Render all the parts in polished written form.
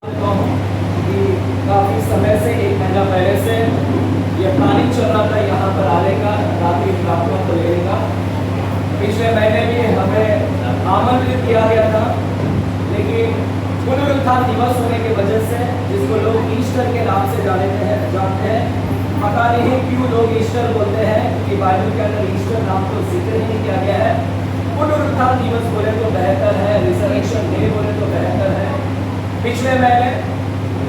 कि काफ़ी समय से 1 महीना पहले से ये प्लानिंग चल रहा था यहाँ पर आने का, रात्रि प्रार्थना को लेने का। पिछले महीने भी हमें आमंत्रित किया गया था, लेकिन पुनरुत्थान दिवस होने की वजह से, जिसको लोग ईस्टर के नाम से जानते हैं, पता नहीं क्यों लोग ईस्टर बोलते हैं, क्योंकि बाइबल के अंदर ईस्टर नाम तो जिक्र ही नहीं किया गया है। पुनरुत्थान दिवस बोले तो बेहतर है, रिजरेक्शन डे बोले तो बेहतर है। पिछले महीने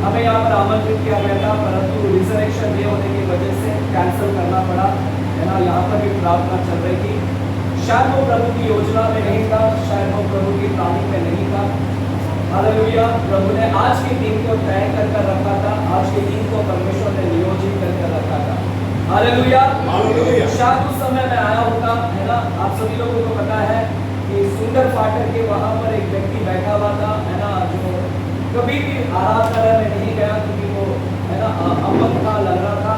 हमें यहाँ पर आमंत्रित किया गया था, परंतु रिजरेक्शन डे होने की वजह से कैंसिल करना पड़ा, है ना। यहाँ पर भी प्रार्थना चल रही थी। शायद वो प्रभु की योजना में नहीं था, शायद वो प्रभु की प्लानिंग में नहीं था। हालेलुया। प्रभु ने आज के दिन को तय कर रखा था, आज के दिन को परमेश्वर ने नियोजित कर रखा था। हालेलुया। शायद उस समय में आया होगा, है ना। आप सभी लोगों को पता है कि सुंदर फाटक के वहाँ पर एक व्यक्ति बैठा हुआ था, है ना, जो कभी भी आराधना में नहीं गया, क्योंकि वो, है ना, अपंग था, लग रहा था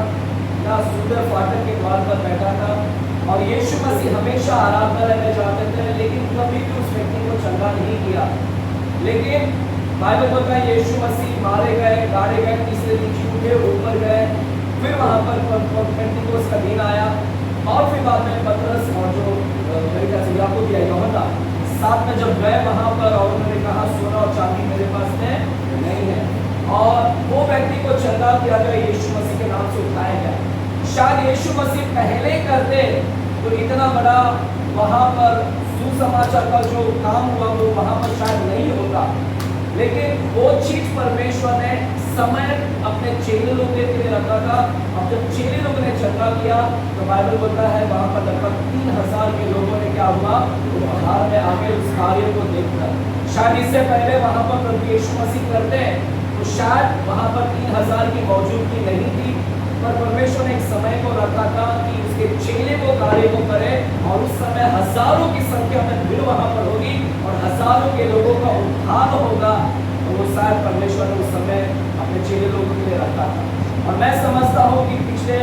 ना। सुंदर फाटक के द्वार पर बैठा था और यीशु मसीह हमेशा आराधना में जाते थे, लेकिन कभी भी उस व्यक्ति को चंगा नहीं किया। लेकिन बाइबल बोलता है यीशु मसीह मारे गए, गाड़े गए, तीसरे दिन जी उठे, ऊपर गए। फिर वहाँ पर पेंटिकोस का दिन आया और फिर बाद में पतरस और जो मेरे ख्याल से याकूब या यूहन्ना साथ में जब गए वहाँ पर, और उन्होंने कहा सोना और चांदी मेरे पास नहीं है, और वो व्यक्ति को चंगा किया गया, यीशु मसीह के नाम से उठाया गया। शायद यीशु मसीह पहले करते तो इतना बड़ा वहाँ पर सुसमाचार का जो काम हुआ वो वहाँ पर शायद नहीं होता, लेकिन वो चीज परमेश्वर ने समय अपने चेले लोगों के लिए रखा था। अब जब चेले लोगों ने चंगा किया तो बाइबल बोलता है वहाँ पर लगभग 3000 के लोगों ने क्या हुआ, वो बाहर में आगे उस कार्य को देखकर। शायद इससे पहले वहाँ पर प्रभु यीशु मसीह करते तो शायद वहाँ पर 3000 की मौजूदगी नहीं थी, पर परमेश्वर ने एक समय को रखा था कि उसके चेले वो कार्य को करे, और उस समय हजारों की संख्या में भीड़ वहाँ पर होगी और हजारों के लोगों का उद्धार होगा। तो वो शायद परमेश्वर ने उस समय अपने चेले लोगों के लिए रखा था। और मैं समझता हूँ कि पिछले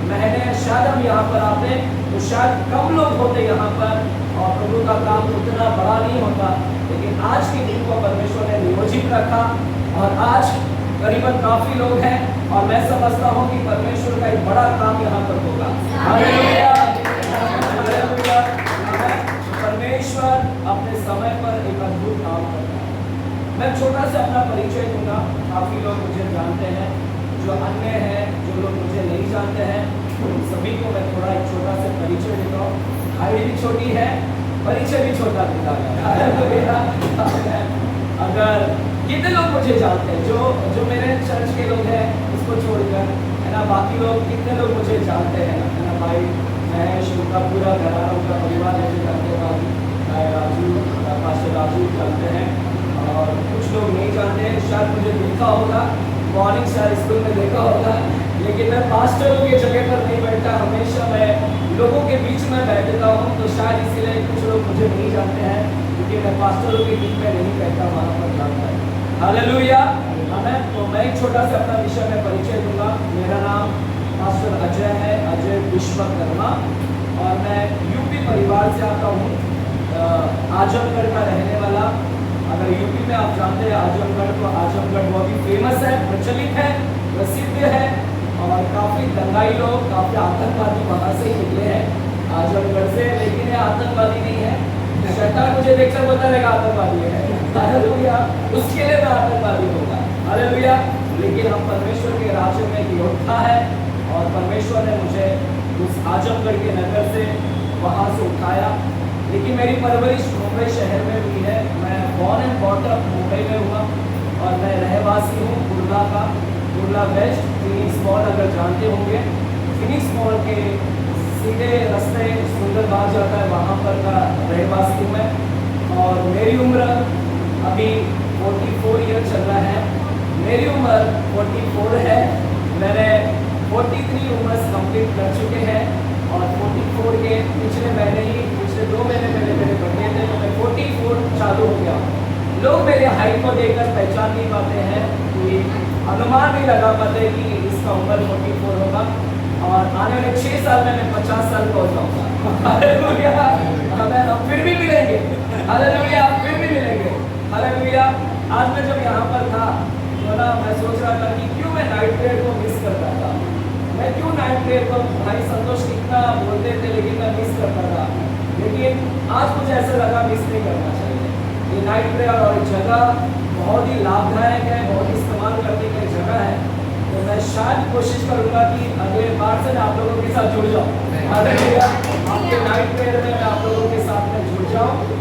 महीने शायद हम यहाँ पर आते तो शायद कम लोग होते यहाँ पर और प्रभु का काम उतना बड़ा नहीं होता, लेकिन आज के दिन को परमेश्वर ने नियोजित रखा और आज करीबन काफी लोग हैं, और मैं समझता हूँ कि परमेश्वर का एक बड़ा काम यहाँ पर होगा। हालेलुया। हालेलुया। परमेश्वर अपने समय पर एक अद्भुत काम करता है। मैं छोटा सा अपना परिचय दूंगा। काफी लोग मुझे जानते हैं, जो अन्य हैं, जो लोग मुझे नहीं जानते हैं, सभी को मैं थोड़ा एक छोटा सा परिचय देता हूँ। हाइट भी छोटी है, परिचय भी छोटा देता है। अगर कितने लोग मुझे जानते हैं, जो मेरे चर्च के लोग हैं उसको छोड़कर, है ना, बाकी लोग कितने लोग मुझे जानते हैं, है ना। भाई महेश, उनका पूरा घराना, उनका परिवार मुझे जानते हैं, राजू, पास्टर राजू जानते हैं, और कुछ लोग नहीं जानते हैं। शायद मुझे देखा होगा मॉर्निंग शायद स्कूल में देखा होगा, लेकिन मैं पास्टरों की जगह पर नहीं बैठता, हमेशा मैं लोगों के बीच में बैठता हूँ। तो शायद इसीलिए कुछ लोग मुझे नहीं जानते हैं, क्योंकि मैं पास्टरों के बीच में नहीं बैठता, वहाँ पर जानता है। हालेलुया। आमेन। तो मैं एक छोटा सा अपना विषय में परिचय दूंगा। मेरा नाम पास्टर अजय है, अजय विश्वकर्मा, और मैं यूपी परिवार से आता हूँ, आजमगढ़ का रहने वाला। अगर यूपी में आप जानते हैं आजमगढ़, तो आजमगढ़ बहुत ही फेमस है, प्रचलित है, प्रसिद्ध है, और काफ़ी दंगाई लोग, काफ़ी आतंकवादी वहाँ से ही निकले हैं, आजमगढ़ से। लेकिन ये आतंकवादी नहीं है, शैतान मुझे देखकर बोलता रहेगा आतंकवादी है, हालेलुया, उसके लिए मैं आतंकवादी होगा, हालेलुया। लेकिन हम परमेश्वर के राज्य में एक योद्धा है, और परमेश्वर ने मुझे उस आजमगढ़ के नगर से वहाँ से उठाया। लेकिन मेरी परवरिश मुंबई शहर में हुई है। मैं बॉर्न एंड बॉटअप मुंबई में हुआ, और मैं रहवासी हूँ कुर्ला का, कुर्ला वेस्ट, फिनिक्स मॉल अगर जानते होंगे, फिनिक्स मॉल के सीधे रास्ते सुंदर बाग जाता है, वहाँ पर का रहवासी हूँ मैं। और मेरी उम्र अभी 44 ईयर चल रहा है। मेरी उम्र 44 है। मैंने 43 उम्र कंप्लीट कर चुके हैं, और 44 के पिछले महीने ही, पिछले 2 महीने पहले मेरे बर्थडे थे, तो मैं 44 चालू हो गया। लोग मेरे हाइट को देखकर पहचान नहीं पाते हैं, कि अनुमान नहीं लगा पाते कि इसका उम्र 44 होगा, और आने वाले 6 साल में मैं 50 साल का हो जाऊँगा। हालेलुया। हम फिर भी मिलेंगे, हालेलुया, फिर भी मिलेंगे, हालेलुया। आज मैं जब यहाँ पर था तो मैं सोच रहा था कि क्यों मैं नाइट प्रेयर को मिस करता था। मैं क्यों नाइट प्रेयर को, भाई संतोष कितना बोलते थे लेकिन मैं मिस करता था। लेकिन आज मुझे ऐसा लगा मिस नहीं करना चाहिए। ये नाइट प्रेयर और जगह बहुत ही लाभदायक है, बहुत इस्तेमाल करने की जगह है। तो मैं शायद कोशिश करूंगा कि अगले बार से मैं आप लोगों के साथ जुड़ जाऊँ, आपके नाइट प्रेयर में मैं आप लोगों के साथ में जुड़ जाऊँ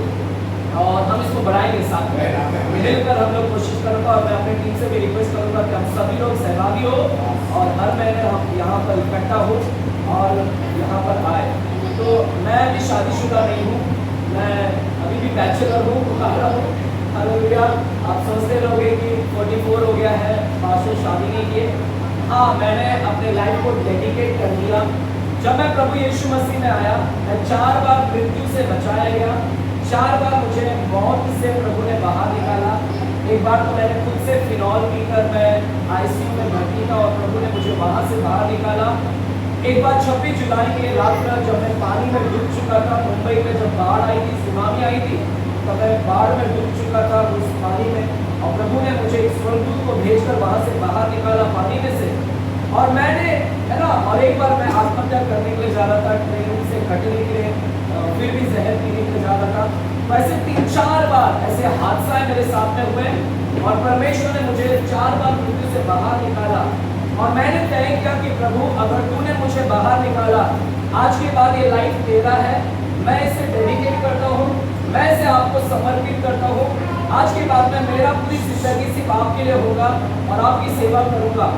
और हम इसको बढ़ाएंगे साथ में मिलकर। हम लोग कोशिश करूँगा और मैं अपनी टीम से भी रिक्वेस्ट करूँगा कि हम सभी लोग सहभागी हो और हर महीने हम यहाँ पर इकट्ठा हो और यहाँ पर आए। तो मैं अभी शादीशुदा नहीं हूँ, मैं अभी भी बैचलर हूँ, बुखारा हूँ। हालेलुया। आप सोचते रहोगे कि 44 हो गया है, पास शादी नहीं किए। हाँ, मैंने अपने लाइफ को डेडिकेट कर दिया। जब मैं प्रभु यीशु मसीह में आया, मैं 4 बार मृत्यु से बचाया गया, 4 बार मुझे मौत से प्रभु ने बाहर निकाला। एक बार तो मैंने खुद से फिनॉल पीकर मैं आईसीयू में भर्ती था और प्रभु ने मुझे वहाँ से बाहर निकाला। एक बार 26 जुलाई की रात में जब मैं पानी में डूब चुका था, मुंबई में जब बाढ़ आई थी, सुनामी आई थी, तो मैं बाढ़ में डूब चुका था उस पानी में और प्रभु ने मुझे एक स्वर्गदूत को भेजकर वहाँ से बाहर निकाला पानी में से। और मैंने, है ना, और एक बार मैं आत्महत्या करने के लिए जा रहा था, ट्रेन से कटने के लिए, फिर भी जहर पीने के लिए जा रहा था। वैसे 3-4 बार ऐसे हादसा मेरे साथ में हुए और परमेश्वर ने मुझे 4 बार मृत्यु से बाहर निकाला। और मैंने तय किया कि प्रभु, अगर तूने मुझे बाहर निकाला, आज के बाद ये लाइफ तेरा है, मैं इसे डेडिकेट करता हूँ, मैं इसे आपको समर्पित करता हूँ। आज के बाद में मेरा पूरी जिंदगी सिर्फ आपके लिए होगा और आपकी सेवा करूँगा।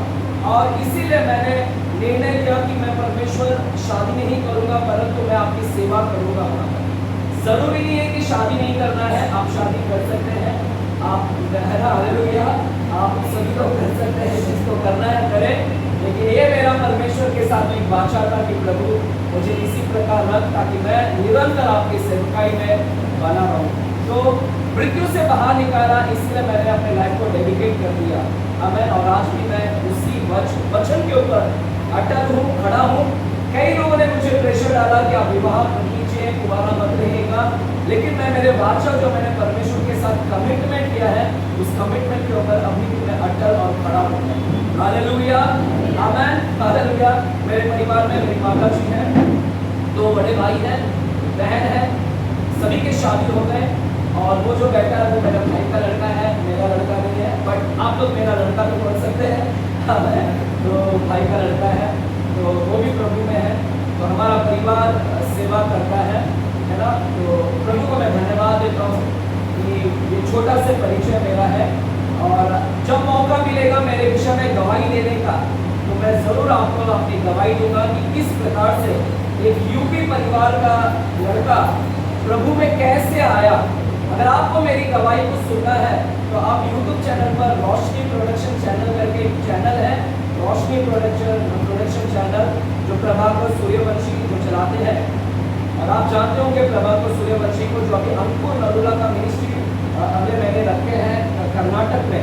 और इसीलिए मैंने निर्णय किया कि मैं परमेश्वर शादी नहीं करूँगा, परंतु मैं आपकी सेवा करूँगा। जरूरी नहीं है कि शादी नहीं करना है, आप शादी कर सकते हैं, आप, हालेलुया, आप सभी लोग कर सकते हैं, जिसको करना है करें। लेकिन ये मेरा परमेश्वर के साथ एक वाचा था कि प्रभु मुझे इसी प्रकार रख, ताकि मैं निरंतर आपकी सेवकाई में बना रहूं। तो मृत्यु से बाहर निकाला, इसलिए मैंने अपने लाइफ को डेडिकेट कर दिया। अमेन। और आज भी मैं उसी वचन के ऊपर अटल हूँ, खड़ा हूँ। कई लोगों ने मुझे प्रेशर डाला कि आप विवाह कीजिए, कुंवारा मत रहिएगा, लेकिन मैं मेरे वाचा जो मैंने परमेश्वर के साथ कमिटमेंट किया है, उस कमिटमेंट के ऊपर अभी भी मैं अटल और खड़ा हूँ। हालेलुया, आमेन, हालेलुया। मेरे परिवार में मेरी माता जी हैं, 2 बड़े भाई हैं, बहन है, सभी के शादी हो गए। और वो जो बैठा है वो मेरा भाई का लड़का है, मेरा लड़का नहीं है, बट आप लोग मेरा लड़का भी बोल सकते हैं। तो भाई का लड़का है, तो वो भी प्रभु में है। तो हमारा परिवार सेवा करता है ना। तो प्रभु को मैं धन्यवाद देता हूँ कि ये छोटा से परिचय मेरा है। और जब मौका मिलेगा मेरे विषय में गवाही देने का, तो मैं ज़रूर आपको अपनी गवाही दूंगा कि किस प्रकार से एक यूपी परिवार का लड़का प्रभु में कैसे आया। अगर आपको मेरी गवाही को सुनना है तो आप YouTube चैनल पर रोशनी प्रोडक्शन चैनल करके एक चैनल है, रोशनी प्रोडक्शन चैनल, जो प्रभाकर सूर्यवंशी जो चलाते हैं। और आप जानते होंगे प्रभाकर सूर्यवंशी को, जो अभी अंकुर नरूला का मिनिस्ट्री अगले महीने रखे हैं कर्नाटक में।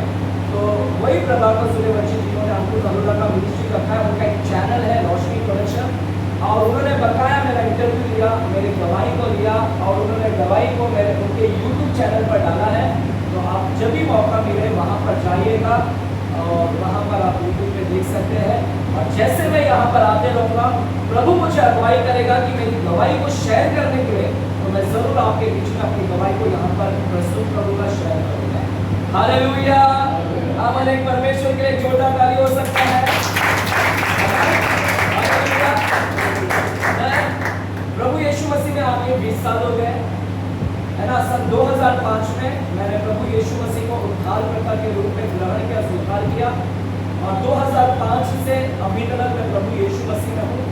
तो वही प्रभाकर सूर्यवंशी जिन्होंने अंकुर नरूला का मिनिस्ट्री रखा है, उनका एक चैनल है रोशनी प्रोडक्शन। और उन्होंने बकाया मेरा इंटरव्यू लिया, मेरी गवाही को लिया और उन्होंने गवाही को मेरे उनके YouTube चैनल पर डाला है। तो आप जब भी मौका मिले वहाँ पर जाइएगा और वहाँ पर आप YouTube पे देख सकते हैं। और जैसे मैं यहाँ पर आते रहूँगा, प्रभु मुझे अगुवाई करेगा कि मेरी गवाही को शेयर करने के लिए, तो मैं ज़रूर आपके बीच में अपनी गवाही को यहाँ पर प्रस्तुत करूँगा, शेयर करूँगा। हालेलुया, आमन। एक परमेश्वर के लिए छोटा ताली हो सकता है। प्रभु यीशु मसीह में आके 20 साल हो गए, है ना। सन 2005 में मैंने प्रभु यीशु मसीह को उद्धारकर्ता के रूप में ग्रहण किया, स्वीकार किया। और 2005 से अभी तक मैं प्रभु यीशु मसीह में हूँ।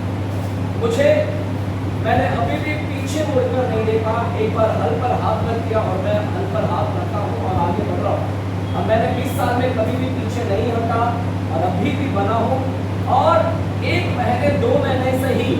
मैंने अभी भी पीछे मुड़कर नहीं देखा। एक बार हल पर हाथ रख दिया और मैं हल पर हाथ रखा हूँ और आगे बढ़ रहा हूँ। और मैंने 20 साल में कभी भी पीछे नहीं हटा और अभी भी बना हूँ। और 1 महीने 2 महीने से ही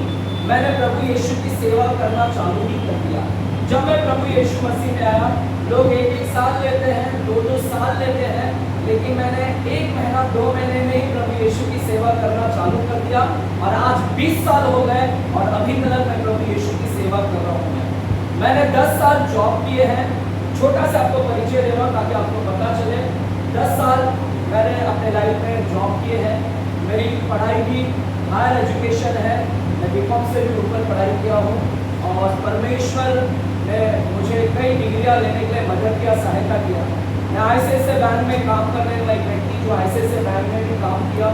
मैंने प्रभु यीशु की सेवा करना चालू ही कर दिया। जब मैं प्रभु यीशु मसीह में आया, लोग 1-1 साल लेते हैं, 2-2 साल लेते हैं, लेकिन मैंने 1 महीना 2 महीने में ही प्रभु यीशु की सेवा करना चालू कर दिया। और आज 20 साल हो गए और अभी तक मैं प्रभु यीशु की सेवा कर रहा हूँ। मैंने 10 साल जॉब किए हैं। छोटा सा आपको परिचय दे रहा हूँ ताकि आपको पता चले। 10 साल मैंने अपने लाइफ में जॉब किए हैं, मेरी पढ़ाई भी हायर एजुकेशन है, मैं बीकॉम से भी ऊपर पढ़ाई किया हूँ और परमेश्वर ने मुझे कई डिग्रियाँ लेने के लिए मदद किया, सहायता किया। मैं ICICI बैंक में काम करने वाला एक व्यक्ति जो ICICI बैंक में भी काम किया,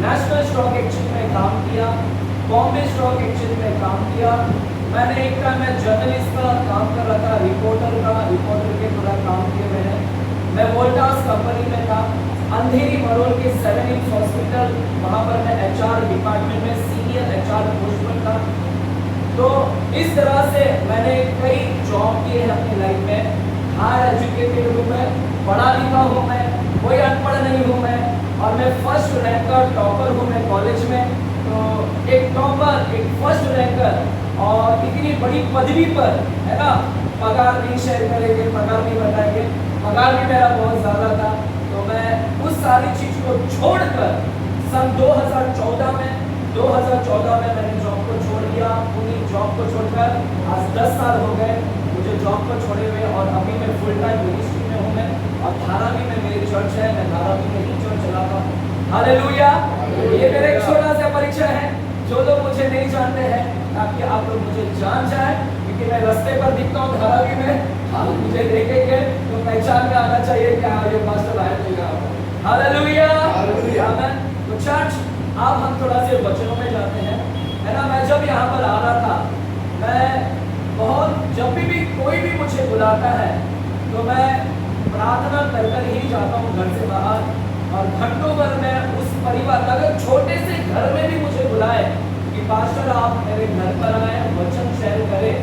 नेशनल स्टॉक एक्सचेंज में काम किया, बॉम्बे स्टॉक एक्सचेंज में काम किया। मैंने एक टाइम में जर्नलिस्ट का काम कर रहा था, रिपोर्टर के पूरा काम किया मैंने। मैं वोल्टास कंपनी में था, अंधेरी मरोल के 7 इंच हॉस्पिटल, वहाँ पर मैं HR डिपार्टमेंट में सीनियर HR पोस्ट पर था। तो इस तरह से मैंने कई जॉब किए हैं अपनी लाइफ में। हायर एजुकेटेड हूँ मैं, पढ़ा लिखा हूँ मैं, कोई अनपढ़ नहीं हूँ मैं, और मैं फर्स्ट रैंकर टॉपर हूँ मैं कॉलेज में। तो एक टॉपर, एक फर्स्ट रैंकर और इतनी बड़ी पदवी पर, है ना, पगार नहीं शेयर करेंगे, पगार नहीं बताएंगे, पगार भी मेरा बहुत ज़्यादा था। तो मैं उस सारी चीज़ को छोड़कर सन 2014 में मैंने जॉब को छोड़ दिया। उन्हीं जॉब को छोड़कर आज 10 साल हो गए मुझे जॉब को छोड़े हुए, और अभी मैं फुल टाइम मिनिस्ट्री में हूँ मैं, और धारावी में मेरी चर्च है, मैं धारावी में ही चर्च चलाता हूँ। हालेलुया। ये मेरा एक छोटा सा परिचय है, जो लोग मुझे नहीं जानते हैं ताकि आप लोग मुझे जान जाए, क्योंकि मैं रास्ते पर दिखता हूँ धारावी में, आप मुझे देखेंगे तो पहचान में आना चाहिए कि हाँ ये पास्टर आए थे। हालेलुया। आमीन। तो चर्च, अब हम थोड़ा से वचनों में जाते हैं, है ना। मैं जब यहाँ पर आ रहा था, मैं बहुत, जब भी कोई भी मुझे बुलाता है तो मैं प्रार्थना कर कर ही जाता हूँ घर से बाहर, और घंटों भर मैं उस परिवार, अगर छोटे से घर में भी मुझे बुलाए कि पास्टर आप मेरे घर पर आए, वचन शेयर करें,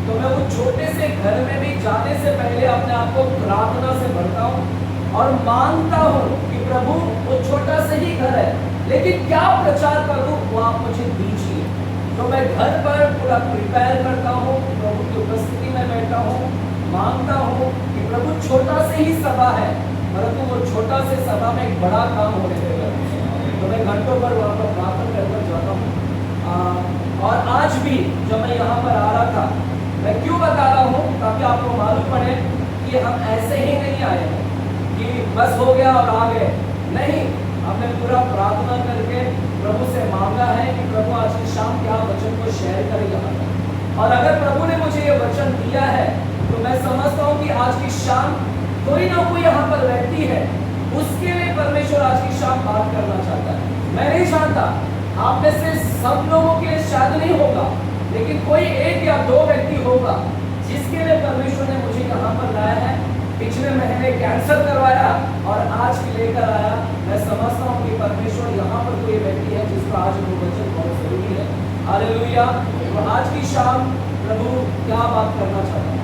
तो मैं उस छोटे से घर में भी जाने से पहले अपने आप को प्रार्थना से भरता हूँ और मांगता हूँ कि प्रभु वो छोटा से ही घर है, लेकिन क्या प्रचार करूँ वो आप मुझे दीजिए। तो मैं घर पर पूरा प्रिपेयर करता हूँ, प्रभु की उपस्थिति में बैठता हूँ, मांगता हूँ कि प्रभु छोटा से ही सभा है, परंतु वो छोटा से सभा में एक बड़ा काम होने देगा। तो मैं घंटों पर वहाँ पर प्रार्थना कर जाता हूँ। और आज भी जब मैं यहाँ पर आ रहा था, मैं क्यों बता रहा हूँ, ताकि आपको मालूम पड़े कि हम ऐसे ही नहीं आए हैं कि बस हो गया और आ गए, नहीं। हमने पूरा प्रार्थना करके प्रभु से मांगा है कि प्रभु आज की शाम क्या वचन को शेयर करेगा, और अगर प्रभु ने मुझे ये वचन दिया है तो मैं समझता हूँ कि आज की शाम कोई ना कोई यहाँ पर व्यक्ति है, उसके लिए परमेश्वर आज की शाम बात करना चाहता है। मैं नहीं जानता, आप में से सब लोगों के लिए शायद नहीं होगा, लेकिन कोई एक या दो व्यक्ति होगा जिसके लिए परमेश्वर ने मुझे यहाँ पर लाया है। पिछले महीने कैंसर करवाया और आज लेकर आया। मैं समझता हूँ कि परमेश्वर यहाँ पर कोई व्यक्ति है जिसका आज वो वचन बहुत जरूरी है। हालेलुया। तो आज की शाम प्रभु क्या बात करना चाहता है,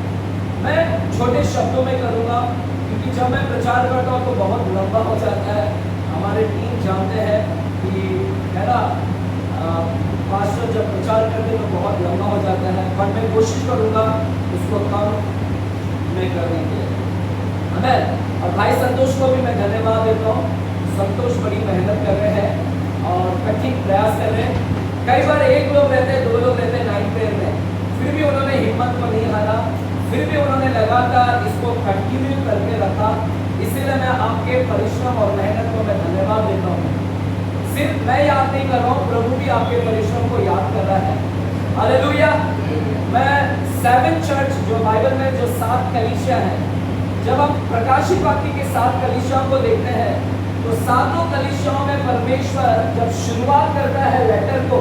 मैं छोटे शब्दों में करूँगा, क्योंकि जब मैं प्रचार करता हूँ तो बहुत लंबा हो जाता है। हमारे टीम जानते हैं कि, है ना, पास्टर जब प्रचार करते तो बहुत लंबा हो जाता है, पर मैं कोशिश करूँगा उसको कम में करने के लिए। आमीन। और भाई संतोष को भी मैं धन्यवाद देता हूँ। संतोष बड़ी मेहनत कर रहे हैं और कठिन प्रयास कर रहे हैं। कई बार एक लोग रहते हैं, 2 लोग रहते हैं नाइट प्रेयर में, फिर भी उन्होंने हिम्मत को नहीं हारा, फिर भी उन्होंने लगातार इसको कंटिन्यू करके रखा। इसीलिए मैं आपके परिश्रम और मेहनत को मैं धन्यवाद देता हूँ। सिर्फ मैं याद नहीं कर रहा हूँ, प्रभु भी आपके परिश्रम को याद कर रहा है। हालेलुया। मैं 7 चर्च जो बाइबल में जो 7 कलीसिया है, जब हम प्रकाशित वाक्य के 7 कलीसियाओं को देखते हैं तो सातों कलीसियाओं में परमेश्वर जब शुरुआत करता है लेटर को,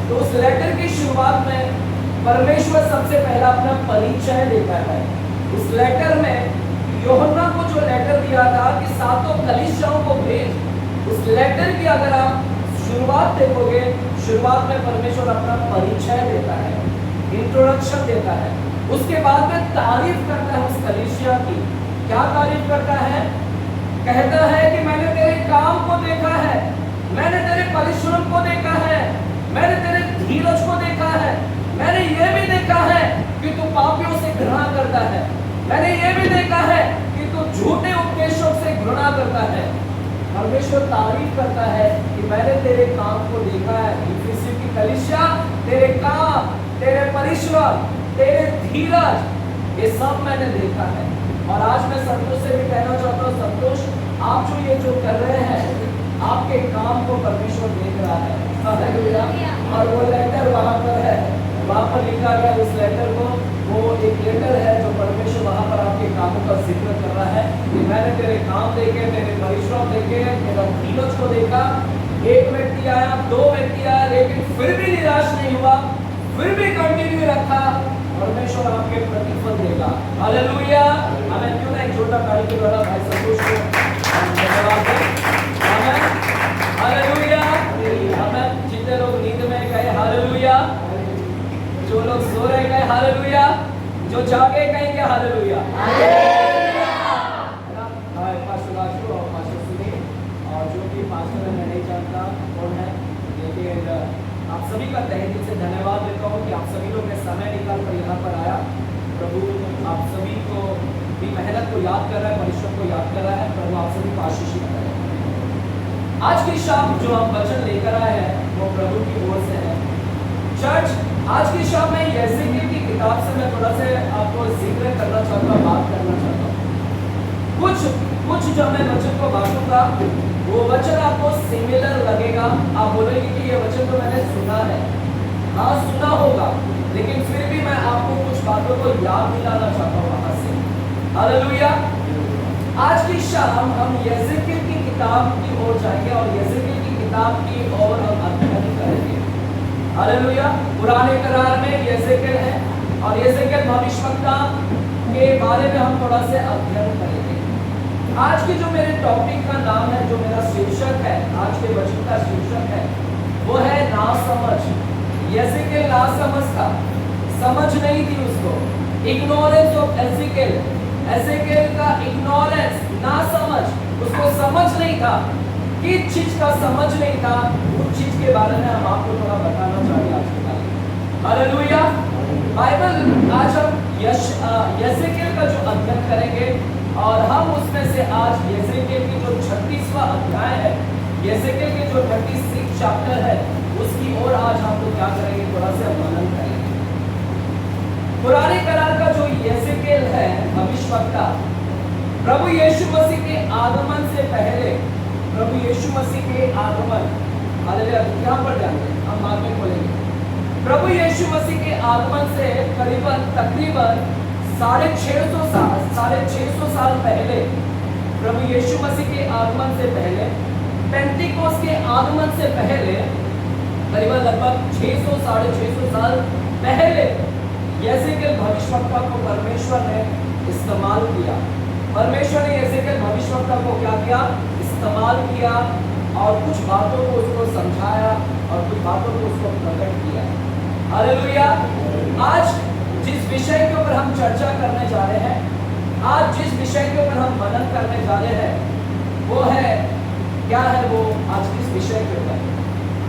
तो उस लेटर की शुरुआत में परमेश्वर सबसे पहला अपना परिचय देता है। उस लेटर में यूहन्ना को जो लेटर दिया था कि सातों कलीसियाओं को भेज, उस लेटर की अगर आप शुरुआत देखोगे, शुरुआत में परमेश्वर अपना परिचय देता है, इंट्रोडक्शन देता है। उसके बाद में तारीफ करता है उस कलीसिया की। क्या तारीफ करता है? कहता है कि मैंने तेरे काम को देखा है, मैंने तेरे परिश्रम को देखा है, मैंने तेरे धीरज को देखा है, मैंने ये भी देखा है कि तू पापियों से घृणा करता है, मैंने ये भी देखा है कि तू झूठे उपदेशों से घृणा करता है। परमेश्वर तारीफ करता है कि मैंने तेरे काम को देखा है। इफिसी की कलीसिया, तेरे काम, तेरे परिश्रम, तेरे धीरज, ये सब मैंने देखा है। और आज मैं संतोष से भी कहना चाहता हूँ, संतोष आप जो कर रहे हैं, आपके काम को परमेश्वर देख रहा है। हालेलुया। और वो लेटर वहाँ पर है, वहाँ पर लिखा गया उस लेटर को, वो एक लेटर है जो परमेश्वर वहाँ पर आपके कामों का जिक्र कर रहा है कि मैंने तेरे काम देखे, तेरे परिश्रम देखे, तेरा धीरज को देखा। एक व्यक्ति आया, दो व्यक्ति आया, लेकिन फिर भी निराश नहीं हुआ, फिर भी कंटिन्यू रखा। परमेश्वर आपके प्रतिफल देगा। हालेलुया। हमें क्यों ना एक छोटा ताली के द्वारा भाई संतोष को धन्यवाद दें। आमीन। हालेलुया। हमें जितने लोग नींद में गए हालेलुया, जो लोग सो रहे गए हालेलुया, जो जागे कहेंगे हालेलुया। पास्टर और पास्टर सुनील, और जो भी पास्टर मैं नहीं जानता कौन है, लेकिन आप सभी का तहे दिल से धन्यवाद देता हूँ कि आप सभी लोग ने समय निकाल कर यहाँ पर आया। प्रभु आप सभी को भी मेहनत को याद कर रहा है, परिश्रम को याद कर रहा है। प्रभु आप सभी को आशीषित करे। आज की शाम जो हम वचन लेकर आए हैं वो प्रभु की ओर से है। चर्च, आज की शाम में यहेजकेल की किताब से मैं थोड़ा सा आपको जिक्र करना चाहता हूँ, बात करना चाहता हूँ। कुछ जब मैं वचन को बांटूंगा वो वचन आपको सिमिलर लगेगा। आप बोलेंगे कि ये वचन तो मैंने सुना है। हाँ, सुना होगा, लेकिन फिर भी मैं आपको कुछ बातों को याद दिलाना चाहता हूँ वहां से। हालेलुया। आज की शाम हम यहेजकेल की किताब की ओर जाएंगे और यहेजकेल की किताब की ओर हम अध्ययन करेंगे। हालेलुया। पुराने करार में यहेजकेल है और यहेजकेल भविष्यवक्ता के बारे में हम थोड़ा सा अध्ययन करेंगे। आज के जो मेरे टॉपिक का नाम है, जो मेरा शीर्षक है, आज के वचन का शीर्षक है, वो है नासमझ। यहेजकेल नासमझ था, समझ नहीं थी उसको। इग्नोरेंस ऑफ यहेजकेल, यहेजकेल का इग्नोरेंस, नासमझ, उसको समझ नहीं था। किस चीज का समझ नहीं था, उस चीज के बारे में हम आपको थोड़ा बताना चाहेंगे आज के बारे। हालेलुया। बाइबल आज हम यहेजकेल का जो अध्ययन करेंगे और हम उसमें से आज यहेजकेल की जो 36वां अध्याय है, यहेजकेल के जो 36 चैप्टर है, उसकी ओर आज हम लोग क्या करेंगे, थोड़ा सा मनन करेंगे। पुराने करार का जो यहेजकेल है भविष्यवक्ता, प्रभु यीशु मसीह के आगमन से पहले, प्रभु यीशु मसीह के आगमन, हालेलुया, यहाँ पर जाएंगे, हम बाद में खोलेंगे। प्रभु यीशु मसीह के आगमन से तकरीबन 650 साल पहले, प्रभु यीशु मसीह के आगमन से पहले, पेंटिकोस के आगमन से पहले, करीबन लगभग 600-650 साल पहले यहेजकेल भविष्यवक्ता को परमेश्वर ने इस्तेमाल किया। परमेश्वर ने यहेजकेल भविष्यवक्ता को क्या किया, इस्तेमाल किया और कुछ बातों को उसको समझाया और कुछ बातों को उसको प्रकट किया। हालेलुया। आज जिस विषय के ऊपर हम चर्चा करने जा रहे हैं, आज जिस विषय के ऊपर हम मनन करने जा रहे हैं, वो है, क्या है वो आज किस विषय के ऊपर?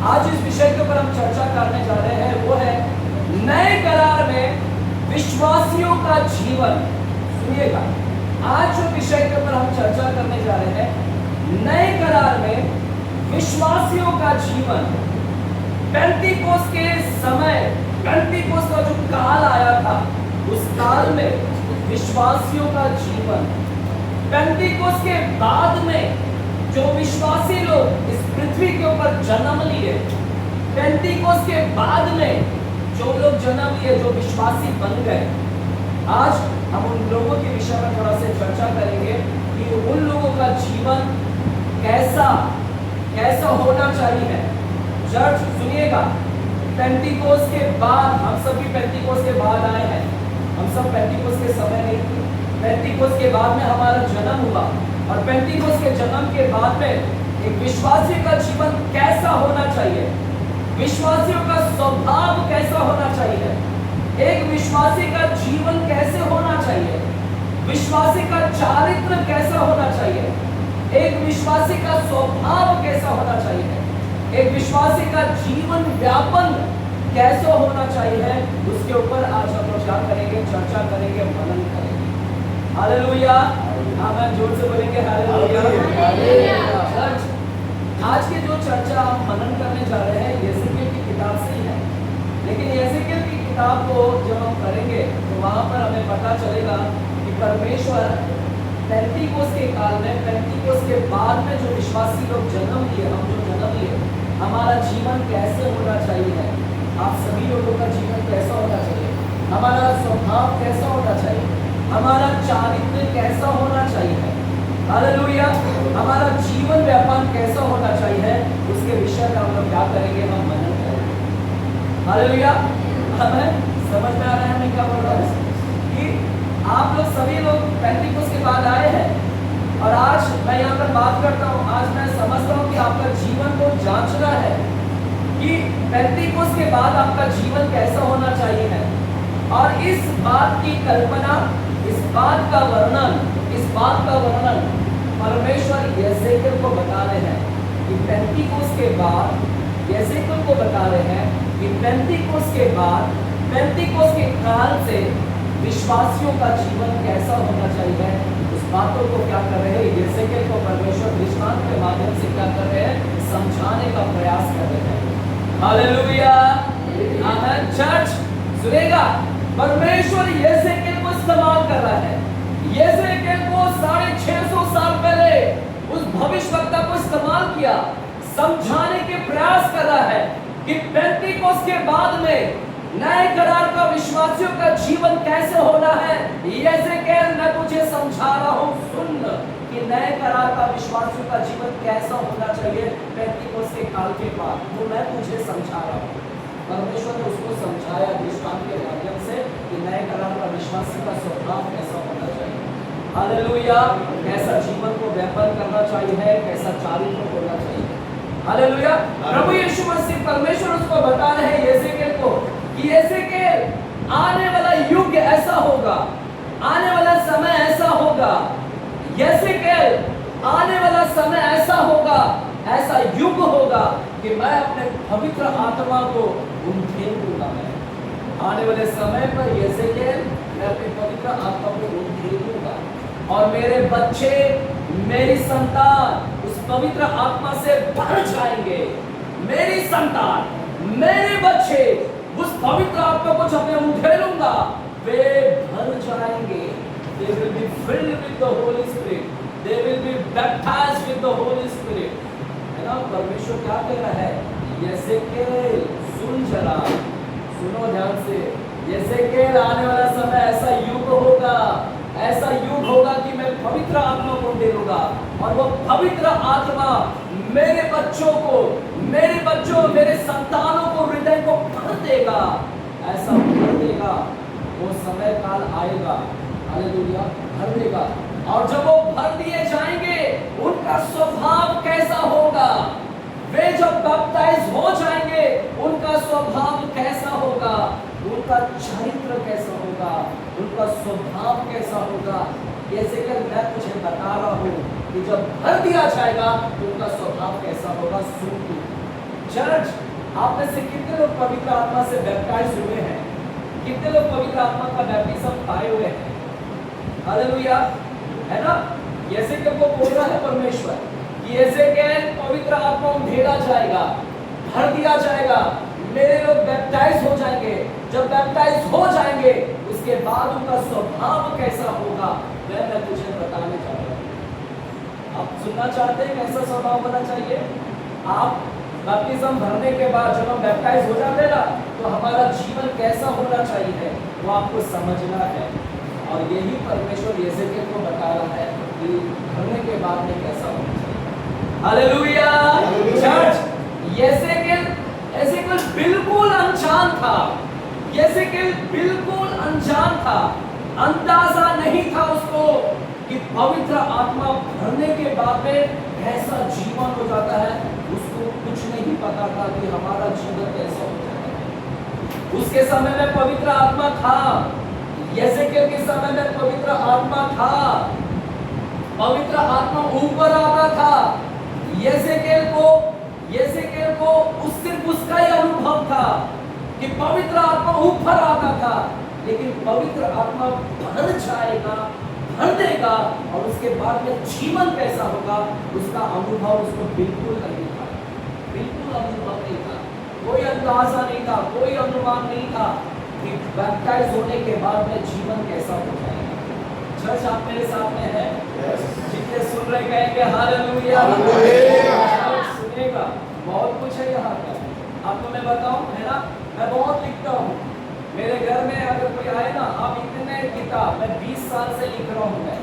आज जिस विषय के ऊपर हम चर्चा करने जा रहे हैं वो है नए करार में विश्वासियों का जीवन। सुनिएगा, आज जो विषय के ऊपर हम चर्चा करने जा रहे हैं, नए करार में विश्वासियों का जीवन। पेंटिकोस के समय, पेंटिकोस का जो काल आया था, उस काल में विश्वासियों का जीवन। पेंटिकोस के बाद में जो विश्वासी लोग इस पृथ्वी के ऊपर जन्म लिए, पेंटिकोस के बाद में जो लोग जन्म लिए, जो विश्वासी बन गए, आज हम उन लोगों के विषय में थोड़ा सा चर्चा करेंगे कि उन लोगों का जीवन कैसा होना चाहिए। चर्च सुनिएगा, पेंटिकोस के बाद, हम सभी पेंटिकोस के बाद आए हैं, हम सब पेंटिकोस के समय नहीं थे। पेंटिकोस के बाद में हमारा जन्म हुआ और पेंटिकोस के जन्म के बाद में एक विश्वासी का जीवन कैसा होना चाहिए, विश्वासियों का स्वभाव कैसा होना चाहिए, एक विश्वासी का जीवन कैसे होना चाहिए, विश्वासी का चारित्र कैसा होना चाहिए, एक विश्वासी का स्वभाव कैसा होना चाहिए, एक विश्वासी का जीवन व्यापन कैसा होना चाहिए, उसके ऊपर आज हम लोग क्या करेंगे, चर्चा करेंगे, मनन करेंगे। हालेलुया। हम जोर से बोलेंगे हालेलुया। आज की जो चर्चा हम मनन करने जा रहे हैं यहेजकेल की किताब से ही है, लेकिन यहेजकेल की किताब को जब हम करेंगे तो वहां पर हमें पता चलेगा कि परमेश्वर पेंटिकोस के काल में, पेंटिकोस के बाद में जो विश्वासी लोग जन्म लिए, हम जो जन्म लिए, हमारा जीवन कैसे होना चाहिए? आप सभी लोगों का जीवन कैसा होना चाहिए? हमारा स्वभाव कैसा होना चाहिए? हमारा चारित्र कैसा होना चाहिए? हालेलुया। हमारा जीवन व्यापार कैसा होना चाहिए? उसके विषय में हम लोग क्या करेंगे? हम मनन करेंगे। हालेलुया। हमें समझ में आ रहा है मैं क्या बोल रहा हूँ? कि आप लोग सभी लोग पेंटिकोस के बाद आए हैं, और आज मैं यहाँ पर बात करता हूँ, आज मैं समझता हूँ कि आपका जीवन को जांचना है कि पेंटिकोस के बाद आपका जीवन कैसा होना चाहिए है। और इस बात की कल्पना, इस बात का वर्णन परमेश्वर यहेजकेल को बता रहे हैं कि पेंटिकोस के बाद, यहेजकेल को बता रहे हैं कि पेंटिकोस के बाद, पेंटिकोस के काल से विश्वासियों का जीवन कैसा होना चाहिए, उस बातों को क्या कर रहे हैं? यहेजकेल को परमेश्वर दृष्टांत के माध्यम से क्या कर रहे हैं? समझाने का प्रयास कर रहे हैं। हालेलुया। आमेन। चर्च सुनेगा, परमेश्वर यहेजकेल को इस्तेमाल कर रहा है। यहेजकेल को 650 साल पहले उस भविष्यवक्ता को इस्तेमाल किया, समझाने के प्रयास कर रहा है कि पेंटिकोस के बाद में नए करार का विश्वासियों का जीवन कैसे होना है। यहेजकेल मैं तुझे समझा रहा हूँ, सुन कि नए करार का विश्वासियों का जीवन कैसा होना चाहिए पेंटिकोस के काल के बाद, वो मैं तुझे समझा रहा हूँ। परमेश्वर ने उसको समझाया दृष्टांत के माध्यम से कि नए करार का विश्वासी का स्वभाव कैसा होना चाहिए। हालेलुया। कैसा जीवन को व्यापन करना चाहिए, कैसा चारित्र होना चाहिए। हालेलुया। प्रभु यीशु मसीह, परमेश्वर उसको बता रहे हैं यहेजकेल को कि यहेजकेल आने वाला युग ऐसा होगा, आने वाला समय ऐसा होगा, यहेजकेल आने वाला समय ऐसा होगा, ऐसा युग होगा कि मैं अपने पवित्र आत्मा को उंधेल दूंगा। मैं आने वाले समय पर यहेजकेल मैं अपनी पवित्र आत्मा को उंधेल दूंगा, और मेरे बच्चे, मेरी संतान उस पवित्र आत्मा से भर जाएंगे। मेरी संतान, मेरे बच्चे उस पवित्र आत्मा को जब मैं उंधेलूंगा, वे भर जाएंगे। They will be filled with the Holy Spirit. They will be baptized with the Holy Spirit. है ना? परमेश्वर क्या कह रहा है? यहेजकेल सुन जरा, सुनो ध्यान से। यहेजकेल आने वाला समय ऐसा युग होगा, ऐसा युग होगा कि मैं पवित्र आत्मा को उंडेलूंगा, और वो पवित्र आत्मा मेरे बच्चों को, मेरे संतानों को, हृदय को भर देगा, ऐसा भर देगा। वो समय काल आएगा, हालेलुया, भर देगा। और जब वो भर दिए जाएंगे, उनका स्वभाव कैसा होगा? वे जब बैप्टाइज हो जाएंगे, उनका स्वभाव कैसा होगा? उनका चरित्र कैसा होगा? उनका स्वभाव कैसा होगा? यहेजकेल मैं तुझे बता रहा हूँ कि जब भर दिया जाएगा तो उनका स्वभाव कैसा होगा। सुन तू चर्च, आप में से कितने लोग पवित्र आत्मा से बैप्टाइज हुए हैं? कितने लोग पवित्र आत्मा का बैप्टिज्म पाए हुए हैं? हालेलुया, है ना? यहेजकेल को बोल रहा है परमेश्वर कि यहेजकेल पवित्र आत्मा उंधेला जाएगा, भर दिया जाएगा, मेरे लोग बैप्टाइज हो जाएंगे। जब बैप्टाइज हो जाएंगे, उसके बाद उनका स्वभाव कैसा होगा, मैं तुझे बताने जा रहा हूँ। आप सुनना चाहते हैं कैसा स्वभाव होना चाहिए? आप बैप्टिज्म भरने के बाद जब हम बैप्टाइज हो जाते हैं ना, तो हमारा जीवन कैसा होना चाहिए वो आपको समझना है। और यही परमेश्वर यहेजकेल को बता रहा है कि भरने के बाद में कैसा होना चाहिए। हालेलुया चर्च, यहेजकेल बिल्कुल अनजान था। यहेजकेल बिल्कुल अनजान था, अंदाजा नहीं था उसको कि पवित्र आत्मा भरने के बाद में कैसा जीवन हो जाता है। उसको कुछ नहीं पता था कि हमारा जीवन कैसा हो जाता है। उसके समय में पवित्र आत्मा था, यहेजकेल के समय में पवित्र आत्मा था, पवित्र आत्मा ऊपर आता था। यहेजकेल को सिर्फ उसका ही अनुभव था कि पवित्र आत्मा ऊपर आता था, लेकिन पवित्र आत्मा भर जाएगा, भर देगा, और उसके बाद में जीवन कैसा होगा उसका अनुभव उसको बिल्कुल नहीं था। बिल्कुल अनुभव नहीं था, कोई अंदाजा नहीं था, कोई अनुमान नहीं था कि बैप्टाइज होने के बाद में जीवन कैसा हो जाएगा। चर्च आप मेरे साथ में है? जितने सुन रहे कहेंगे हालेलुया। सुनेगा, बहुत कुछ है यहाँ पर। आपको मैं बताऊं, है ना, मैं बहुत लिखता हूँ। मेरे घर में अगर कोई आए ना, आप इतने किताब, मैं 20 साल से लिख रहा हूँ। मैं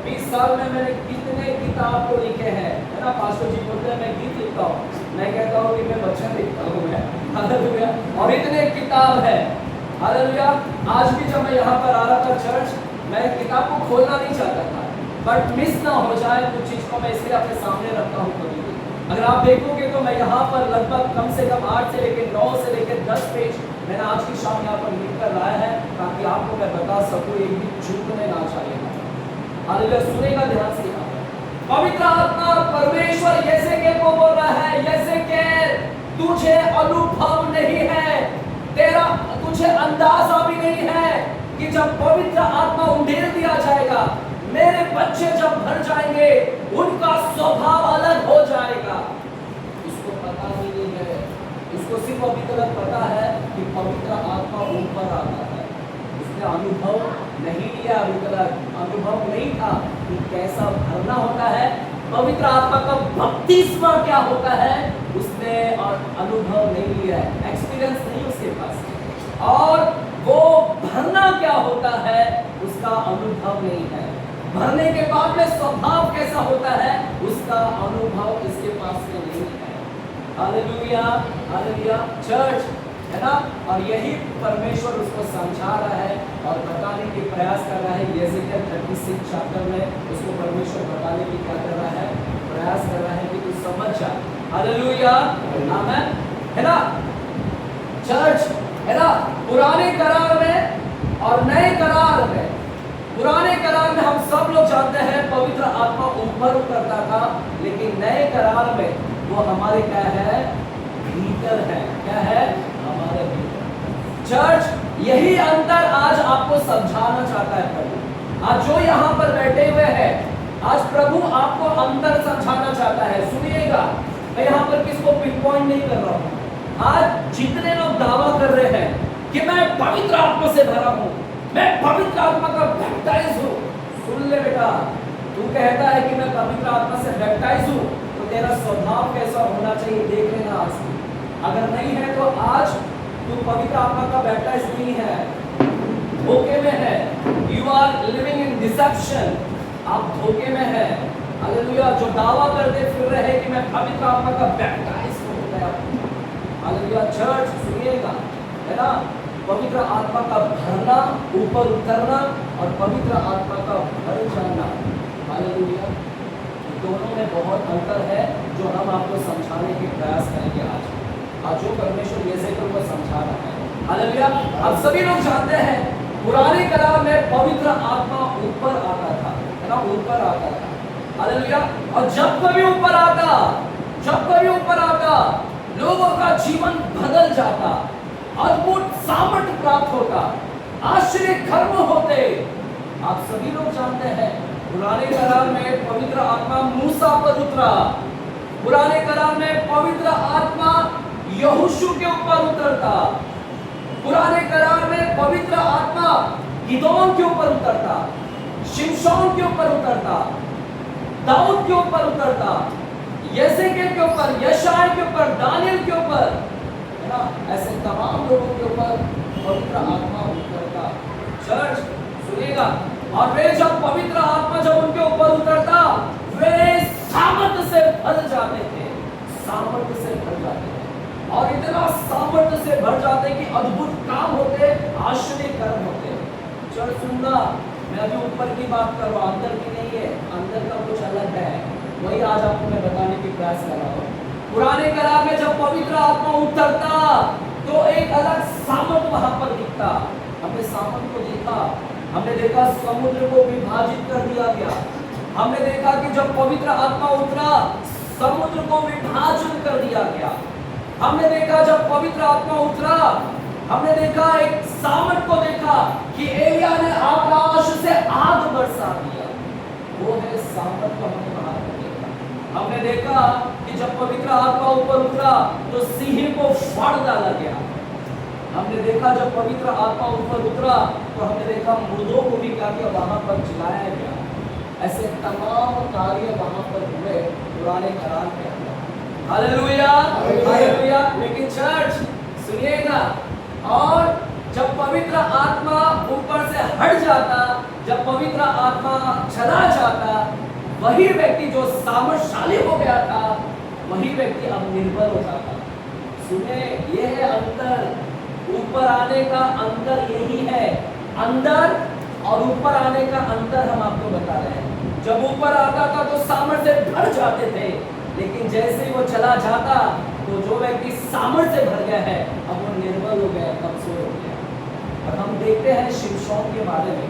20 साल में मैंने कितने किताब को लिखे हैं, है ना। पास्टर जी बोलते हैं मैं गीत लिखता हूँ, मैं कहता हूँ कि मैं वचन लिखता हूँ मैं, हालेलुया। और इतने किताब है, हालेलुया। आज भी जब मैं यहाँ पर आ रहा था चर्च, मैं किताब को खोलना नहीं चाहता था, बट मिस ना हो जाए कुछ चीज को, मैं इसलिए अपने सामने रखता हूँ कभी भी। अगर आप देखोगे तो मैं यहाँ पर लगभग कम से कम 8 से लेकर 9 से लेकर 10 पेज मैंने आज की शाम यहाँ पर लिख कर लाया है, ताकि आपको मैं बता सकूँ एक भी चूकने ना चाहिए। हालेलुया, सुनेगा ध्यान से। यहाँ पवित्र आत्मा परमेश्वर यहेजकेल को बोल रहा है, यहेजकेल तुझे अनुभव नहीं है, तेरा तुझे अंदाजा भी नहीं है कि जब पवित्र आत्मा उंडेल दिया जाएगा, मेरे बच्चे जब भर जाएंगे, उनका स्वभाव अलग हो जाएगा। इसको पता नहीं है, इसको सिर्फ अभी तक पता है कि पवित्र आत्मा ऊपर आता है। इसने अनुभव नहीं लिया, अभी तक अनुभव नहीं था कि कैसा भरना होता है, पवित्र आत्मा का बपतिस्मा क्या होता है, उसने अनुभव नहीं लिया है, एक्सपीरियंस नहीं उसके पास। और वो भरना क्या होता है, उसका अनुभव नहीं है। भरने के बाद में स्वभाव कैसा होता है, उसका अनुभव इसके पास में नहीं है। हालेलुया, हालेलुया चर्च, है ना। और यही परमेश्वर उसको समझा रहा है और बताने की प्रयास कर रहा है। यहेजकेल 36 चैप्टर में उसको परमेश्वर बताने की क्या कर रहा है, प्रयास कर रहा है कि तू समझ जा। हालेलुया, आमीन, है ना चर्च, है ना। पुराने करार में और नए करार में, पुराने करार में हम सब लोग जानते हैं पवित्र आत्मा ऊपर उतरता था, लेकिन नए करार में वो हमारे क्या है, भीतर है। क्या है, हमारे भीतर। चर्च, यही अंतर आज आपको समझाना चाहता है प्रभु। आज जो यहाँ पर बैठे हुए हैं, आज प्रभु आपको अंतर समझाना चाहता है। सुनिएगा, मैं यहाँ पर किसको पिन पॉइंट नहीं कर रहा हूँ। आज जितने लोग दावा कर रहे हैं कि मैं पवित्र आत्मा से भरा हूँ, मैं पवित्र आत्मा का बैप्टाइज हूँ, सुन ले बेटा, तू कहता है कि मैं पवित्र आत्मा से बैप्टाइज हूँ, तो तेरा स्वभाव कैसा होना चाहिए देख लेना आज। अगर नहीं है तो आज तू पवित्र आत्मा का बैप्टाइज नहीं है, धोखे में है। You are living in deception, आप धोखे में है। हालेलुया, जो दावा करते फिर रहे कि मैं पवित्र आत्मा का बैप्टाइज हो गया। हालेलुया चर्च, सुनिएगा, है ना। पवित्र आत्मा का भरना, ऊपर उतरना, और पवित्र आत्मा का भर जाना, हालेलुया, दोनों में बहुत अंतर है, जो हम आपको समझाने के प्रयास करेंगे आज जो परमेश्वर यहेजकेल को समझा रहा है। हालेलुया, आप सभी लोग जानते हैं पुराने करार में पवित्र आत्मा ऊपर आता था, है ना, ऊपर आता था। हालेलुया, और जब कभी ऊपर आता, लोगों का जीवन बदल जाता, अद्भुत सामर्थ्य प्राप्त होता, आश्चर्य कर्म होते। आप सभी लोग जानते हैं पुराने करार में पवित्र आत्मा मूसा पर उतरा, पुराने करार में पवित्र आत्मा यहोशू के ऊपर उतरता, पुराने करार में पवित्र आत्मा गिदोन के ऊपर उतरता, शिमशोन के ऊपर उतरता, दाऊद के ऊपर उतरता, यहेजकेल के ऊपर, यशायाह के ऊपर, दानियल के ऊपर, है ना, ऐसे तमाम लोगों के ऊपर पवित्र आत्मा उतरता। चर्च, सुनिएगा, और वे जब पवित्र आत्मा जब उनके ऊपर उतरता, वे सामर्थ्य से भर जाते थे, सामर्थ्य से भर जाते थे, और इतना सामर्थ्य से भर जाते कि अद्भुत काम होते, आश्चर्य कर्म होते। चर्च, सुनना, मैं अभी ऊपर की बात कर रहा हूँ, अंदर की नहीं है, अंदर का कुछ अलग है, वही आज आपको मैं बताने की प्रयास कर रहा हूँ। पुराने करार में जब पवित्र आत्मा उतरता तो एक अलग सामर्थ वहां पर दिखता। हमने सामर्थ को देखा, हमने देखा समुद्र को विभाजित कर दिया गया, हमने देखा कि जब पवित्र आत्मा उतरा समुद्र को विभाजन कर दिया गया, हमने देखा जब पवित्र आत्मा उतरा, हमने देखा एक सामर्थ को देखा कि एलिया ने आकाश से आग बरसा दिया, वो है सामर्थ को हमने वहां पर देखा। हमने देखा कि जब पवित्र आत्मा ऊपर उतरा तो सिंह को फाड़ डाला गया, हमने देखा जब पवित्र आत्मा ऊपर उतरा तो हमने देखा मुर्दों को भी क्या किया, वहां पर जिलाया गया। ऐसे तमाम कार्य वहां पर हुए पुराने करार के अंदर। Hallelujah hallelujah. लेकिन चर्च सुनिएगा, और जब पवित्र आत्मा ऊपर से हट जाता, जब पवित्र आत्मा चला जाता, वही व्यक्ति जो सामर्थशाली हो गया था, वही व्यक्ति अब निर्बल हो जाता। सुने, यह है अंतर, ऊपर आने का अंतर यही है। अंदर और ऊपर आने का अंतर हम आपको बता रहे हैं। जब ऊपर आता था तो सामर्थ्य से भर जाते थे, लेकिन जैसे ही वो चला जाता तो जो व्यक्ति सामर्थ्य से भर गया है अब वो निर्बल हो गया, कमजोर हो गया। और हम देखते हैं शिमशोन के बारे में।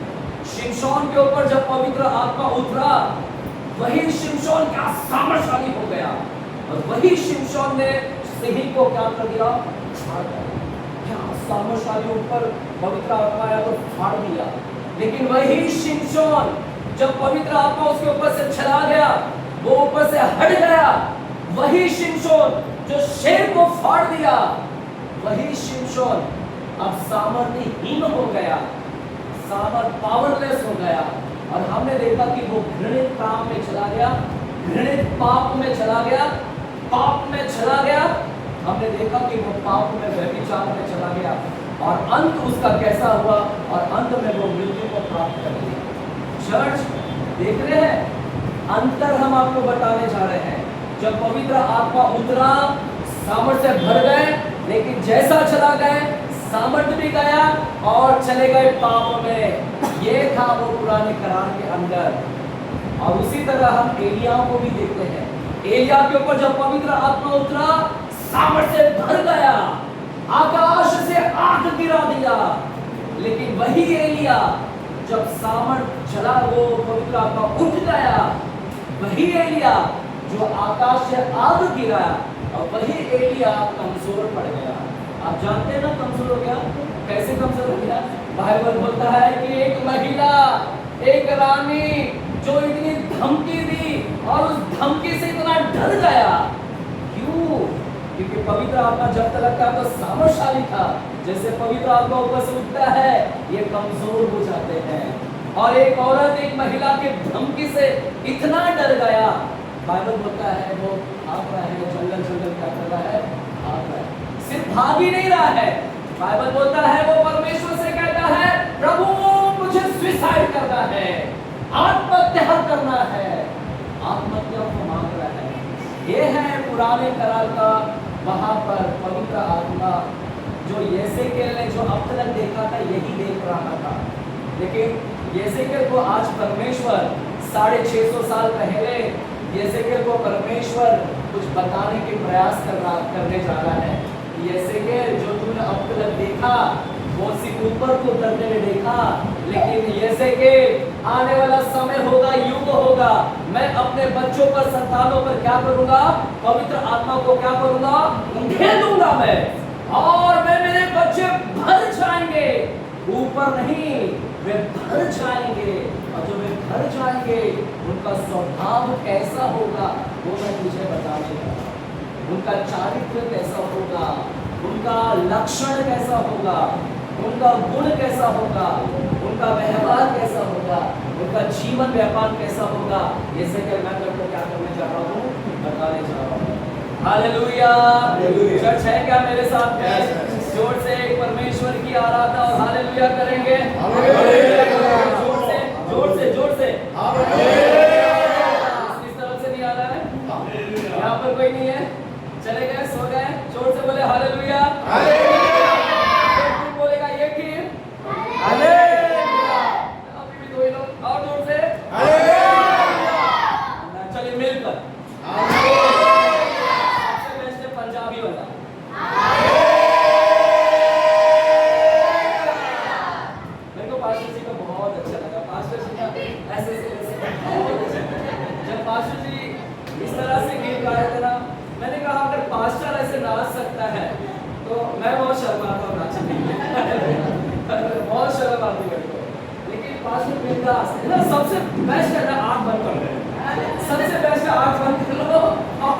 शिमशोन के ऊपर जब पवित्र आत्मा उतरा, वही शिमशोन क्या सामर्थ्यशाली हो गया, और वही शिमशोन ने सिंह को क्या कर दिया, फाड़ दिया। क्या सामर्थ्यशाली ऊपर पवित्र आत्मा आया तो फाड़ दिया। लेकिन वही शिमशोन जब पवित्र आत्मा उसके ऊपर से चला गया, वो ऊपर से हट गया, वही शिमशोन जो शेर को फाड़ दिया, वही शिमशोन अब सामर्थ्यहीन हो गया, पावरलेस हो गया। और हमने देखा कि वो घृणित काम में चला गया, घृणित पाप में चला गया, पाप में चला गया। हमने देखा कि वो पाप में, व्यभिचार में चला गया, और अंत उसका कैसा हुआ, और अंत में वो मृत्यु को प्राप्त कर लिया। चर्च देख रहे हैं, अंतर हम आपको बताने जा रहे हैं। जब पवित्र आत्मा उतरा, सामर्थ्य से भर गए, लेकिन जैसा चला गए, सामर्थ्य भी गया और चले गए पाप में। ये था वो पुराने करार के अंदर। और उसी तरह हम एलिया को भी देखते हैं। एलिया के ऊपर जब पवित्र आत्मा उतरा, सामर्थ्य से भर गया, आकाश से आग गिरा दिया। लेकिन वही एलिया जब सामर्थ्य चला, वो पवित्र आत्मा उठ गया, वही एलिया जो आकाश से आग गिराया, और वही एलिया कमजोर पड़ गया। आप जानते हैं ना कमजोर हो गया, कैसे कमजोर हो गया? बाइबल बोलता है कि एक महिला, एक रानी जो इतनी धमकी दी और उस धमकी से इतना डर गया। क्यों? क्योंकि पवित्र आत्मा जब तक का तो सामर्थ्यशाली था, जैसे पवित्र आत्मा ऊपर से उठता है, ये कमजोर हो जाते हैं। और एक औरत, एक महिला के धमकी से इतना डर गया, बाइबल बोलता है वो भाग रहा है, जंगल जंगल क्या कर रहा है, भाग रहा है। सिर्फ भाग ही नहीं रहा है, बाइबल बोलता है वो परमेश्वर से कहता है, प्रभु मुझे सुसाइड करना है, आत्महत्या करना है, आत्महत्या को मांग रहा है। ये है पुराने करार का, वहां पर पवित्र आत्मा जो यहेजकेल ने जो अब तक देखा था, यही देख रहा था। लेकिन यहेजकेल को आज परमेश्वर 650 साल पहले यहेजकेल को परमेश्वर कुछ बताने के प्रयास करने जा रहा है। यहेजकेल जो तूने अब तक देखा वो सिर्फ ऊपर को उतरते हुए देखा, लेकिन यहेजकेल आने वाला समय होगा, युग होगा, मैं अपने बच्चों पर, संतानों पर क्या करूंगा, पवित्र आत्मा को क्या करूंगा, उंडेल दूंगा मैं, और मैं, मेरे बच्चे भर जाएंगे, ऊपर नहीं, वे भर जाएंगे। और जो वे भर जाएंगे, उनका स्वभाव कैसा होगा वो मैं तुझे बताने जा रहा हूं। उनका चारित्र कैसा होगा, उनका लक्षण कैसा होगा, उनका गुण कैसा होगा, उनका व्यवहार कैसा होगा, उनका जीवन व्यापार कैसा होगा, ये से मैं तुमको क्या करने जा रहा हूँ, बताने जा रहा हूँ। हालेलुया। चर्च है क्या मेरे साथ? जोर से एक परमेश्वर की आराधना और हालेलुया करेंगे। जोर से जोर से। इस तरफ से नहीं आ रहा है, यहाँ पर कोई नहीं है, चले गए, सो गए, जोर से बोले हालेलुया। बोलेगा ये की हालेलुया। अभी भी दो ही लोग, और जोर से हालेलुया। चलिए मिलकर पंजाबी वाला मेरे को पास्टर जी का बहुत अच्छा लगा। पास्टर जी का ऐसे जब पास्टर जी इस तरह से गीत गाया था ना, मैंने कहा अगर पास्टर ऐसे नाच सकता है तो मैं बहुत शर्माता हूँ नाचने में, बहुत शर्म आती है। लेकिन पास्टर बिंदास है ना, सबसे बेस्ट है ना, आँख बंद कर रहे, सबसे बेस्ट है आँख बंद कर लो और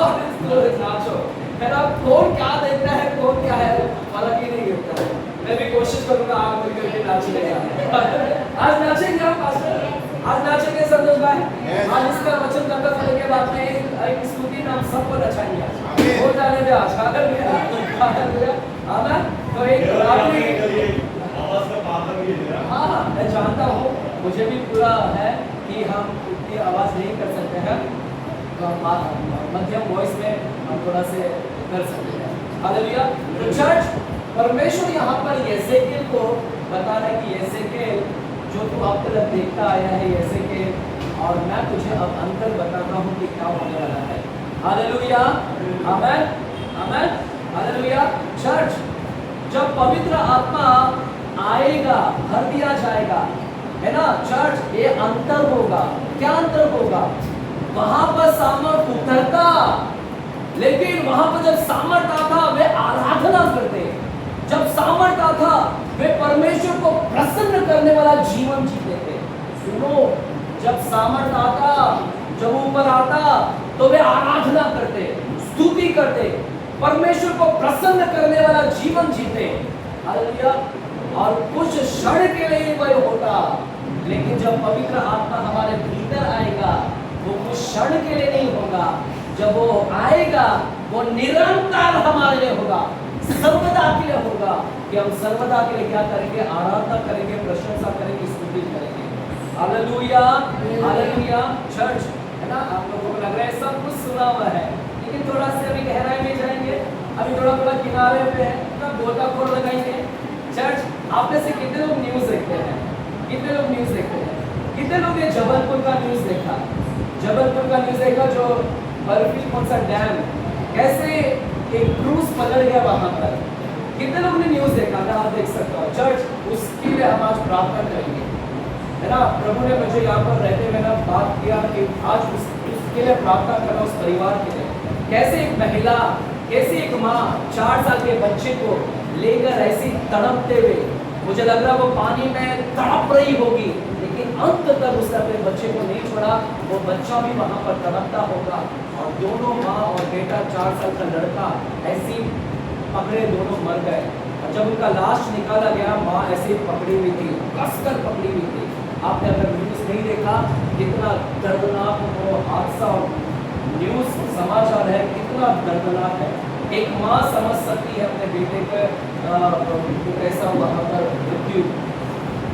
नाचो, है ना। कौन क्या देखता है, कौन क्या है, फर्क ही नहीं गिरता है। करूंगा आप मिलकर के नाचेंगे। आज नाचेंगे हम पास्टर, आज नाचेंगे संतोष भाई। आज इसका वचन करते समय के बाद में एक स्तुति नाम सबको नचाएंगे आज। हो जाने दे आज। हालेलुया। आमीन। तो एक आखिरी आवाज का पावर भी है। हाँ, मैं जानता हूँ, मुझे भी पूरा है कि हम उतनी आवाज नहीं कर सकते हैं, तो हम मध्यम वॉइस में हम थोड़ा से कर सकते हैं। हालेलुया। तो चर्च, परमेश्वर यहाँ पर यहेजकेल को बता रहा है कि यहेजकेल जो तू अब तक देखता आया है यहेजकेल, और मैं तुझे अब अंतर बताता हूँ कि क्या होने वाला है। हालेलुया। आमीन। आमीन। हालेलुया। चर्च, जब पवित्र आत्मा आएगा, भर दिया जाएगा, है ना चर्च, ये अंतर होगा। क्या अंतर होगा? वहां पर सामर्थ उतरता, लेकिन वहां पर जब सामर्थ आता वे आराधना करते, जब सामर्थ आता वे परमेश्वर को प्रसन्न करने वाला जीवन जीते थे। सुनो, जब सामर्थ आता, जब ऊपर आता, तो वे आराधना करते, स्तुति करते, परमेश्वर को प्रसन्न करने वाला जीवन जीते। हालेलुया। और कुछ क्षण के लिए वह होता, लेकिन जब पवित्र आत्मा हमारे भीतर आएगा, वो कुछ क्षण के लिए नहीं होगा। जब वो आएगा, वो निरंतर हमारे लिए होगा, सर्वदा के लिए होगा, कि हम सर्वदा के लिए क्या करेंगे? आराधना करेंगे, प्रशंसा करेंगे, स्तुति करेंगे। हालेलुया। हालेलुया। चर्च, है ना, आप लोगों को लग रहा है सब कुछ सुना हुआ है, लेकिन थोड़ा से अभी गहराई में जाएंगे, अभी थोड़ा थोड़ा किनारे पे है, ना गोताखोर लगाएंगे। चर्च, आप में से कितने लोग न्यूज़ देखते हैं? कितने लोग न्यूज़ देखते हैं? कितने लोग ने जबलपुर का न्यूज़ देखा? जबलपुर का न्यूज़ देखा, जो बर्फी कौन सा डैम, कैसे एक क्रूज पलट गया वहां पर। कितने लोग ने न्यूज़ देखा? मैं आप देख सकता हूँ। चर्च, उसके लिए हम आज प्रार्थना करेंगे, है ना। प्रभु ने मुझे यहाँ पर रहते हुए ना बात किया कि आज उसके लिए प्रार्थना करना, उस परिवार के लिए। कैसे एक महिला, कैसे एक माँ 4 साल के बच्चे को लेकर ऐसी तड़पते हुए, मुझे लग रहा वो पानी में तड़प रही होगी, लेकिन अंत तक उसने अपने बच्चे को नहीं छोड़ा। वो बच्चा भी वहाँ पर तड़पता होगा, और दोनों माँ और बेटा, 4 साल का लड़का ऐसी पकड़े, दोनों मर गए। और जब उनका लाश निकाला गया, माँ ऐसे पकड़ी हुई थी, कसकर पकड़ी हुई थी। आपने अगर न्यूज़ नहीं देखा, कितना दर्दनाक वो हादसा, न्यूज़ समाचार है, कितना दर्दनाक है। एक माँ समझ सकती है अपने बेटे पर कैसा वहाँ पर मृत्यु।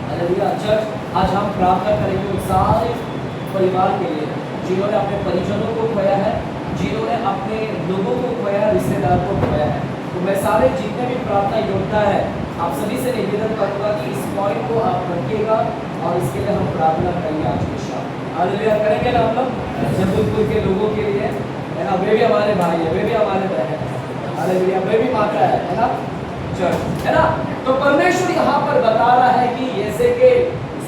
हालेलुया। चर्च, आज हम प्रार्थना करेंगे उन सारे परिवार के लिए जिन्होंने अपने परिजनों को खोया है, जिन्होंने अपने लोगों को खोया है, रिश्तेदार को खोया है। तो मैं सारे जितने भी प्रार्थना योद्धा है, आप सभी से निवेदन करूँगा कि इस पॉइंट को आप रखिएगा, और इसके लिए हम प्रार्थना करेंगे आज की शाम। हालेलुया। करेंगे ना हम लोग जबलपुर के लोगों के लिए, है ना। वे भी हमारे भाई है, वे भी हमारे बहन है। हालेलुया। वे भी माता है ना चर्च, है ना। तो परमेश्वर यहाँ पर बता रहा है कि जैसे कि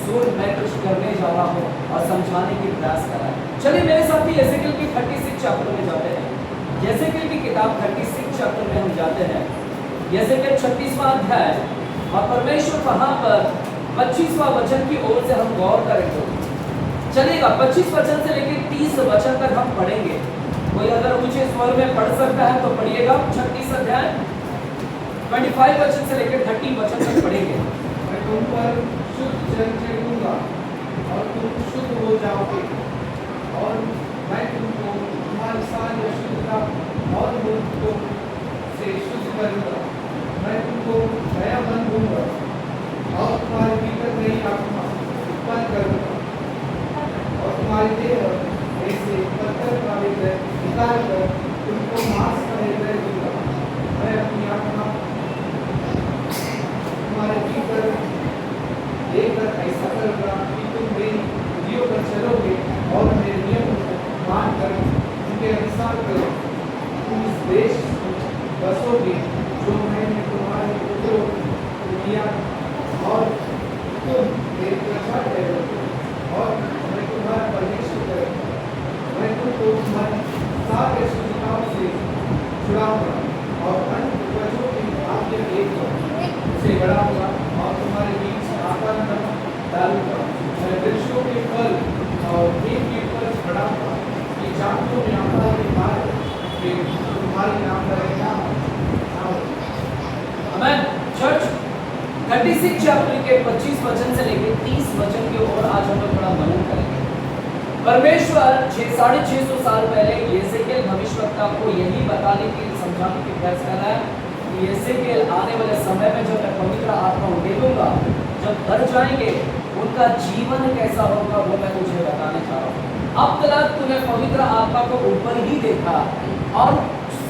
सुन, मैं कुछ करने जा रहा हूँ, और समझाने की प्रयास कर रहा है। चलिए मेरे साथ भी यहेजकेल की 36 चैप्टर में जाते हैं। यहेजकेल की किताब 36 चैप्टर में हम जाते हैं। यहेजकेल 36वां अध्याय, और परमेश्वर वहाँ पर 25वां वचन की ओर से हम गौर करेंगे। चलेगा, 25 वचन से लेकर 30 वचन तक हम पढ़ेंगे। कोई अगर ऊंचे स्वर में पढ़ सकता है तो पढ़िएगा। 36 अध्याय 25 वचन से लेकर 30 वचन तक पढ़ेंगे। मैं तुम पर शुद्ध जल छिड़कूंगा और तुम शुद्ध हो जाओगे, और मैं तुमको तुम्हारी सारी अशुद्धता और मूर्खों से शुद्ध करूंगा। मैं तुमको नया मन दूंगा, और तुम्हारे भीतर नई आत्मा उत्पन्न करूंगा, और तुम्हारी देह में से पत्थर का हृदय निकाल कर तुमको मांस का हृदय दूंगा। मैं अपनी आत्मा तुम्हारे भीतर लेकर ऐसा करूंगा कि तुम मेरी विधियों पर चलोगे, और मेरे नियम को मानकर उनके अनुसार करो। तुम इस देश में बसोगे जो मैंने तुम्हारे पुत्रों को दिया, और तुम मेरी प्रजा ठहरोगे, और मैं तुम्हारा परमेश्वर करूंगा। मैं तुमको तुम्हारी सारे अशुद्धताओं से छुड़ाऊंगा, और अन्य पूर्वजों के भाग्य देकर उसे बढ़ाऊंगा, और तुम्हारे बीच आकर डालूंगा। मैं वृक्षों के फल और नीम के फल बढ़ाऊंगा, कि जातियों में आता है मार्ग के तुम्हारी नाम रहेगा। आमीन। चर्च, 36 चैप्टर के 25 वचन से लेकर 30 वचन की ओर आज हम लोग थोड़ा मनन करेंगे। परमेश्वर 650 साल पहले यहेजकेल भविष्यवक्ता को यही बताने की समझाने की प्रयास कर रहा है कि यहेजकेल आने वाले समय में जब मैं पवित्र आत्मा उड़ेलूंगा, जब घर जाएंगे, उनका जीवन कैसा होगा वो मैं तुझे बताने चाह रहा हूँ। अब तक तूने पवित्र आत्मा को ऊपर ही देखा और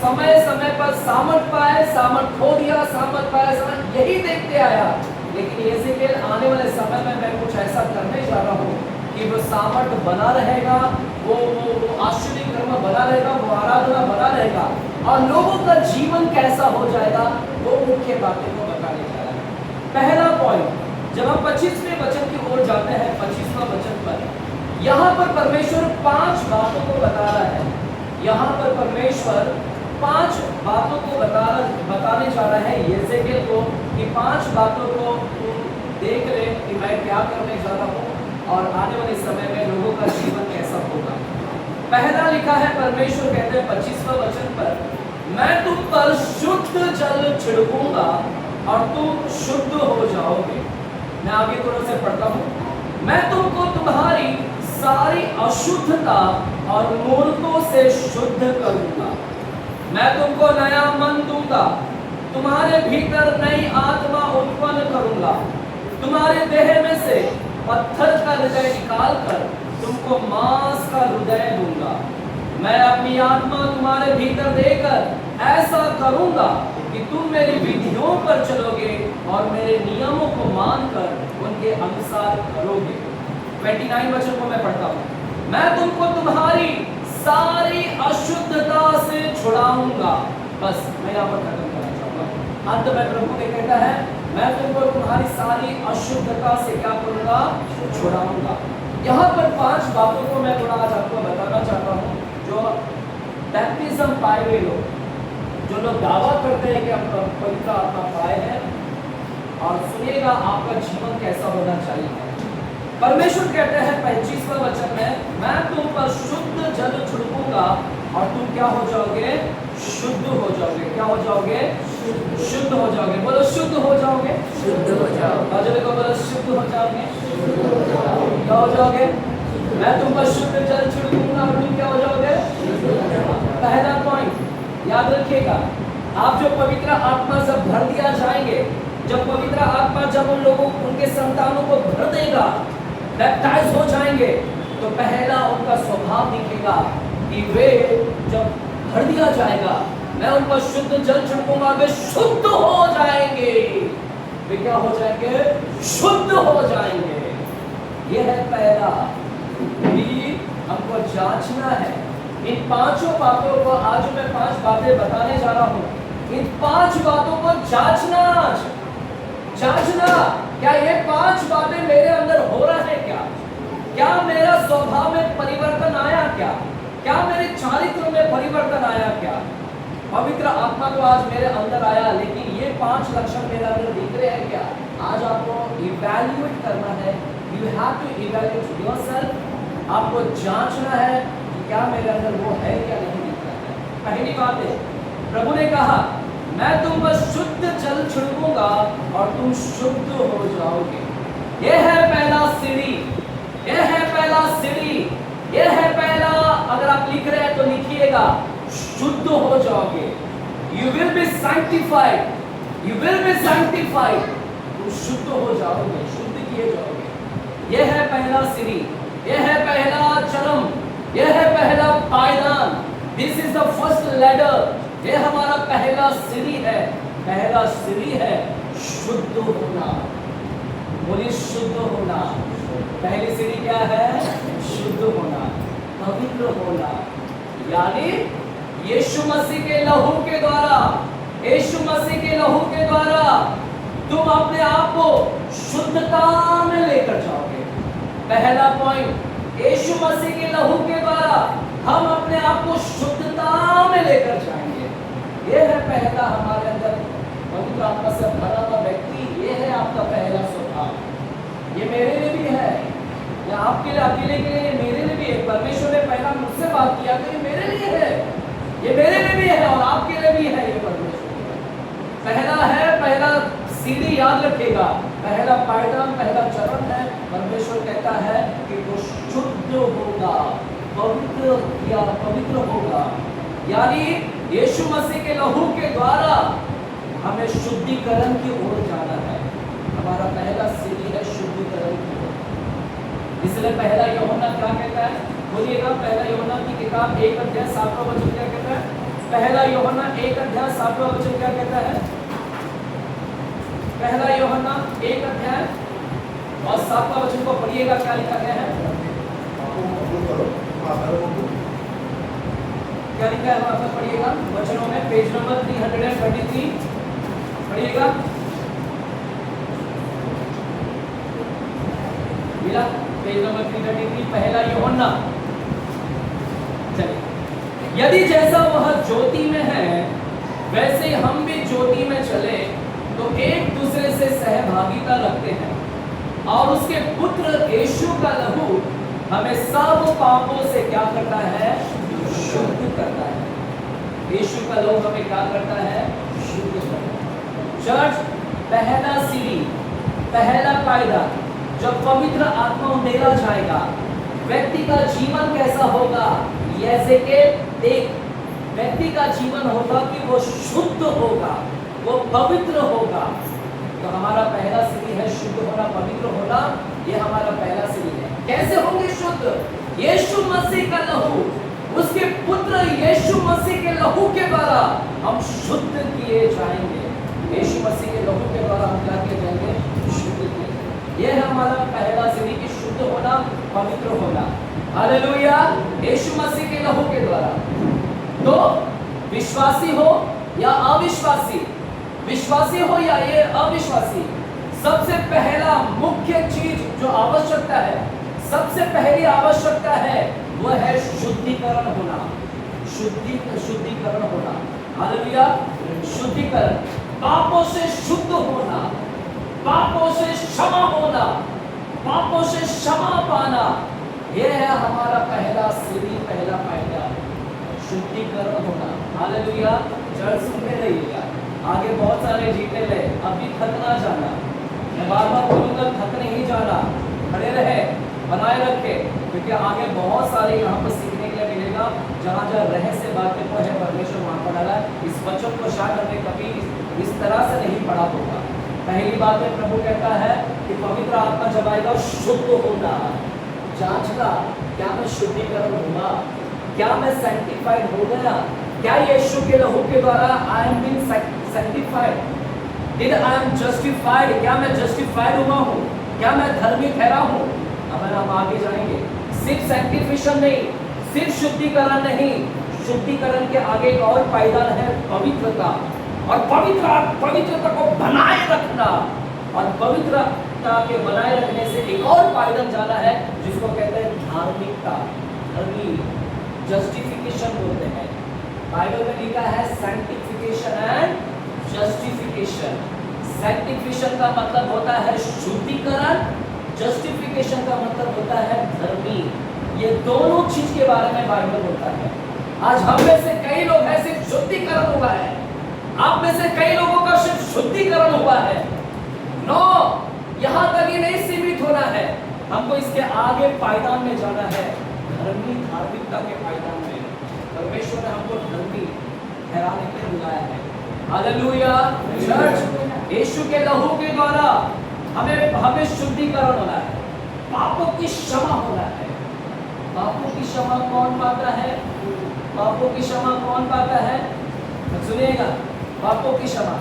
समय समय पर सामर्थ पाए, सामर्थ खो दिया, सामर्थ पाए, सामर्थ यही देखते आया। लेकिन यहेजकेल आने वाले समय में मैं कुछ ऐसा करने जा रहा हूँ कि वो सामर्थ बना रहेगा, वो आश्चर्य कर्म बना रहेगा, वो आराधना बना रहेगा और लोगों का जीवन कैसा हो जाएगा वो मुख्य बातें को बताने जा रहा है। पहला पॉइंट, जब हम 25वें वचन की ओर जाते हैं, 25वां वचन पर यहाँ पर परमेश्वर 5 बातों को बता रहा है। यहाँ पर परमेश्वर 5 बातों को बताने जा रहा है यहेजकेल को कि 5 बातों को तुम देख ले कि मैं क्या करने जा रहा हूँ और आने वाले समय में लोगों का जीवन कैसा होगा। पहला लिखा है, परमेश्वर कहते हैं 25वां वचन पर, मैं तुम पर शुद्ध जल छिड़कूंगा और तुम शुद्ध हो जाओगे। मैं आगे थोड़ा से पढ़ता हूँ। मैं तुमको तुम्हारी सारी अशुद्धता और मूर्खों से शुद्ध करूंगा। मैं तुमको नया मन दूंगा, तुम्हारे भीतर नई आत्मा उत्पन्न करूंगा, तुम्हारे देह में से पत्थर का हृदय निकाल कर तुमको मांस का हृदय दूंगा। मैं अपनी आत्मा तुम्हारे भीतर देकर ऐसा करूंगा कि तुम मेरी विधियों पर चलोगे और मेरे नियमों को मानकर उनके अनुसार करोगे। 29 वचन को मैं पढ़ता हूँ। मैं तुमको तुम्हारी सारी अशुद्धता से छुड़ाऊंगा। बस मैं यहाँ पर खत्म करना चाहूंगा। अंत में प्रभु ने कहता है, मैं तुमको तुम्हारी सारी अशुद्धता से क्या करूंगा? छुड़ाऊंगा। यहाँ पर 5 बातों को मैं थोड़ा आज आपको बताना चाहता हूँ। जो बैप्टिज्म पाए हुए लोग, जो लोग दावा करते हैं कि हम पवित्र आत्मा पाए हैं, और सुनिएगा आपका जीवन कैसा होना चाहिए। परमेश्वर कहते हैं 25वां वचन में, मैं तुम पर शुद्ध जल छिड़कूंगा और तुम क्या हो जाओगे? शुद्ध हो जाओगे। क्या हो जाओगे? शुद्ध हो जाओगे। बोलो शुद्ध हो जाओगे। शुद्ध हो जाओगे। बाजू को बोलो शुद्ध हो जाओगे। क्या हो जाओगे? मैं तुम पर शुद्ध जल छिड़कूंगा और तुम क्या हो जाओगे? पहला पॉइंट याद रखिएगा, आप जो पवित्र आत्मा से भर दिया जाएंगे, जब पवित्र आत्मा जब उन लोगों उनके संतानों को भर देगा, बैप्टाइज हो जाएंगे, तो पहला उनका स्वभाव दिखेगा कि वे जब भर दिया जाएगा, मैं उन पर शुद्ध जल छिड़कूंगा, वे शुद्ध हो जाएंगे। वे क्या हो जाएंगे? शुद्ध हो जाएंगे। यह है पहला। भी हमको जांचना है इन 5 बातों को। आज मैं 5 बातें बताने जा रहा हूँ। इन 5 बातों को जांचना, जांचना क्या ये 5 बातें मेरे अंदर हो रहा है क्या? क्या मेरा स्वभाव में परिवर्तन आया क्या? क्या मेरे चारित्र में परिवर्तन आया क्या? पवित्र आत्मा तो आज मेरे अंदर आया, लेकिन ये 5 लक्षण मेरे अंदर दिख रहे हैं क्या? आज आपको इवैल्यूएट करना है। You have to evaluate yourself. आपको जांचना है कि क्या मेरे अंदर वो है क्या नहीं दिख रहा है। पहली बात है, प्रभु ने कहा, मैं तुम पर शुद्ध जल छिड़कूंगा और तुम शुद्ध हो जाओगे। यह है पहला सीढ़ी। यह है पहला सीढ़ी। यह है पहला। अगर आप लिख रहे हैं तो लिखिएगा, शुद्ध हो जाओगे। You will be sanctified. You will be sanctified. तुम शुद्ध हो जाओगे, शुद्ध किए जाओगे। यह है पहला सीढ़ी। यह है पहला चरम। यह है पहला पायदान। This is the first ladder. यह हमारा पहला सीढ़ी है। पहला सीढ़ी है शुद्ध होना। बोलिए शुद्ध होना। पहली सीढ़ी क्या है? शुद्ध होना, पवित्र होना। यानी यीशु मसीह के लहू के द्वारा, यीशु मसीह के लहू के द्वारा तुम अपने आप को शुद्धता में लेकर जाओगे। पहला पॉइंट, यीशु मसीह के लहू के द्वारा हम अपने आप को शुद्धता में लेकर जाएंगे। यह है पहला हमारे अंदर पवित्र आत्मा से भरा हुआ व्यक्ति। यह है आपका पहला स्वभाव। ये मेरे लिए भी है, या आपके लिए, अकेले के लिए, मेरे लिए भी है। परमेश्वर ने पहला मुझसे बात किया तो ये मेरे लिए है, ये मेरे लिए भी है और आपके लिए भी है। ये परमेश्वर पहला है, पहला सीढ़ी याद रखेगा, पहला पायदान, पहला चरण है, परमेश्वर कहता है कि वो शुद्ध होगा, पवित्र होगा। यानी यीशु मसीह के लहू के द्वारा हमें शुद्धिकरण की ओर जाना है। हमारा पहला सीढ़ी है शुद्धिकरण की ओर। इसलिए पहला यूहन्ना क्या कहता है, बोलिएगा, पहला यूहन्ना की किताब 1 अध्याय 7वां वचन क्या कहता है? पहला यूहन्ना 1 अध्याय 7वां वचन क्या कहता है? पहला यूहन्ना 1 अध्याय और 7वां वचन को पढ़िएगा, क्या लिखा गया है? क्या लिखा है वहां पर? पढ़िएगा वचनों में, पेज नंबर 333 पढ़िएगा। मिला? पेज नंबर 333, पहला यूहन्ना। चलिए, यदि जैसा वह ज्योति में है वैसे हम भी ज्योति में चले तो एक दूसरे से सहभागिता रखते हैं, और उसके पुत्र यीशु का लहू हमें सब पापों से क्या करता है? शुद्ध करता है। यीशु का लहू हमें क्या करता है? शुद्ध करता है। चर्च, पहला सीढ़ी, पहला पायदान, जब पवित्र आत्मा उंडेला जाएगा, व्यक्ति का जीवन कैसा होगा? जैसे कि एक व्यक्ति का जीवन होगा कि वो शुद्ध होगा, वो पवित्र होगा। तो हमारा पहला सीढ़ी है शुद्ध होना, पवित्र होना। ये हमारा पहला सीढ़ी है। कैसे होंगे शुद्ध? यीशु मसीह का लहू, उसके पुत्र यीशु मसीह के लहू के द्वारा हम शुद्ध किए जाएंगे। यीशु मसीह के लहू के द्वारा हम क्या किए जाएंगे? शुद्ध किए। यह है हमारा पहला सीढ़ी कि शुद्ध होना, पवित्र होना। हालेलुया। यीशु मसीह के लहू के द्वारा। तो विश्वासी हो या अविश्वासी, विश्वासी हो या ये अविश्वासी, सबसे पहला मुख्य चीज जो आवश्यकता है, सबसे पहली आवश्यकता है, वह है शुद्धिकरण होना। शुद्धिकरण होना। हालेलुया। शुद्धिकरण, पापों से शुद्ध होना, पापों से क्षमा होना, पापों से क्षमा पाना। यह है हमारा पहला सीढ़ी, पहला पायदान, शुद्धिकरण होना। हालेलुया। जड़ सुनते रहिएगा, आगे बहुत सारे डिटेल है, अभी थक ना जाना। मैं बार बार बोलूंगा, थक नहीं जाना, खड़े रहे, बनाए रखे, क्योंकि आगे बहुत सारे यहाँ पर सीखने के लिए मिलेगा। जहाँ जहाँ रहस्य बातें को है परमेश्वर वहाँ पर डाला। इस वचन को शायद हमने कभी इस तरह से नहीं पढ़ा होगा। पहली बात है, प्रभु कहता है कि पवित्र आत्मा जब आएगा शुद्ध होना, जांचना, क्या मैं शुद्धिकरण हुआ, क्या मैं सैंक्टिफाइड हो गया, क्या यीशु के लहू के द्वारा I am being sanctified, did I am justified, क्या मैं जस्टिफाइड हुआ हूँ, क्या मैं धर्मी ठहरा हूँ। अब हम आगे जाएंगे, सिर्फ सैंक्टिफिकेशन नहीं, सिर्फ शुद्धिकरण नहीं, शुद्धिकरण के आगे एक और पायदान है, पवित्रता। और पवित्रता को बनाए रखना, और पवित्रता के बनाए रखने से एक और पायदान जाना है जिसको कहते हैं धार्मिकता, धर्मी, जस्टिफिकेशन बोलते हैं। बाइबल में लिखा है सैंक्टिफिकेशन एंड जस्टिफिकेशन। सैंक्टिफिकेशन का मतलब होता है शुद्धिकरण, जस्टिफिकेशन का मतलब होता है धर्मी। ये दोनों चीज के बारे में बाइबल बोलता है। आज हम में से कई लोग हैं सिर्फ शुद्धिकरण हुआ है, आप में से कई लोगों का सिर्फ शुद्धिकरण हुआ है। नो, यहाँ तक ही नहीं सीमित होना है, हमको इसके आगे पायदान में जाना है, धर्मी, धार्मिकता के पायदान में। परमेश्वर ने हमको धर्मी ठहराने के लिए बुलाया है। हालेलुया। चर्च, यीशु के लहू के द्वारा हमें शुद्धिकरण होना है, पापों की क्षमा होना है। पापों की क्षमा कौन पाता है? पापों की क्षमा कौन पाता है? सुनिएगा, पापों की क्षमा,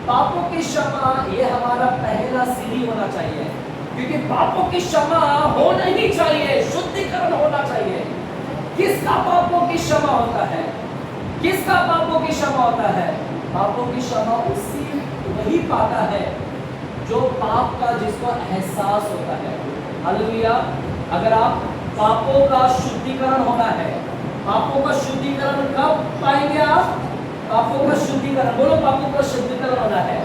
पापों की क्षमा, ये हमारा पहला सीढ़ी होना चाहिए, क्योंकि पापों की क्षमा होना ही चाहिए, शुद्धिकरण होना चाहिए। किसका पापों की क्षमा होता है? किसका पापों की क्षमा होता है? पापों की क्षमा वही पाता है जो पाप का जिसको एहसास होता है। हालेलुया। अगर आप पापों का शुद्धिकरण होना है, पापों का शुद्धिकरण कब पाएंगे आप? पापों का शुद्धिकरण, बोलो पापों का शुद्धिकरण होना है।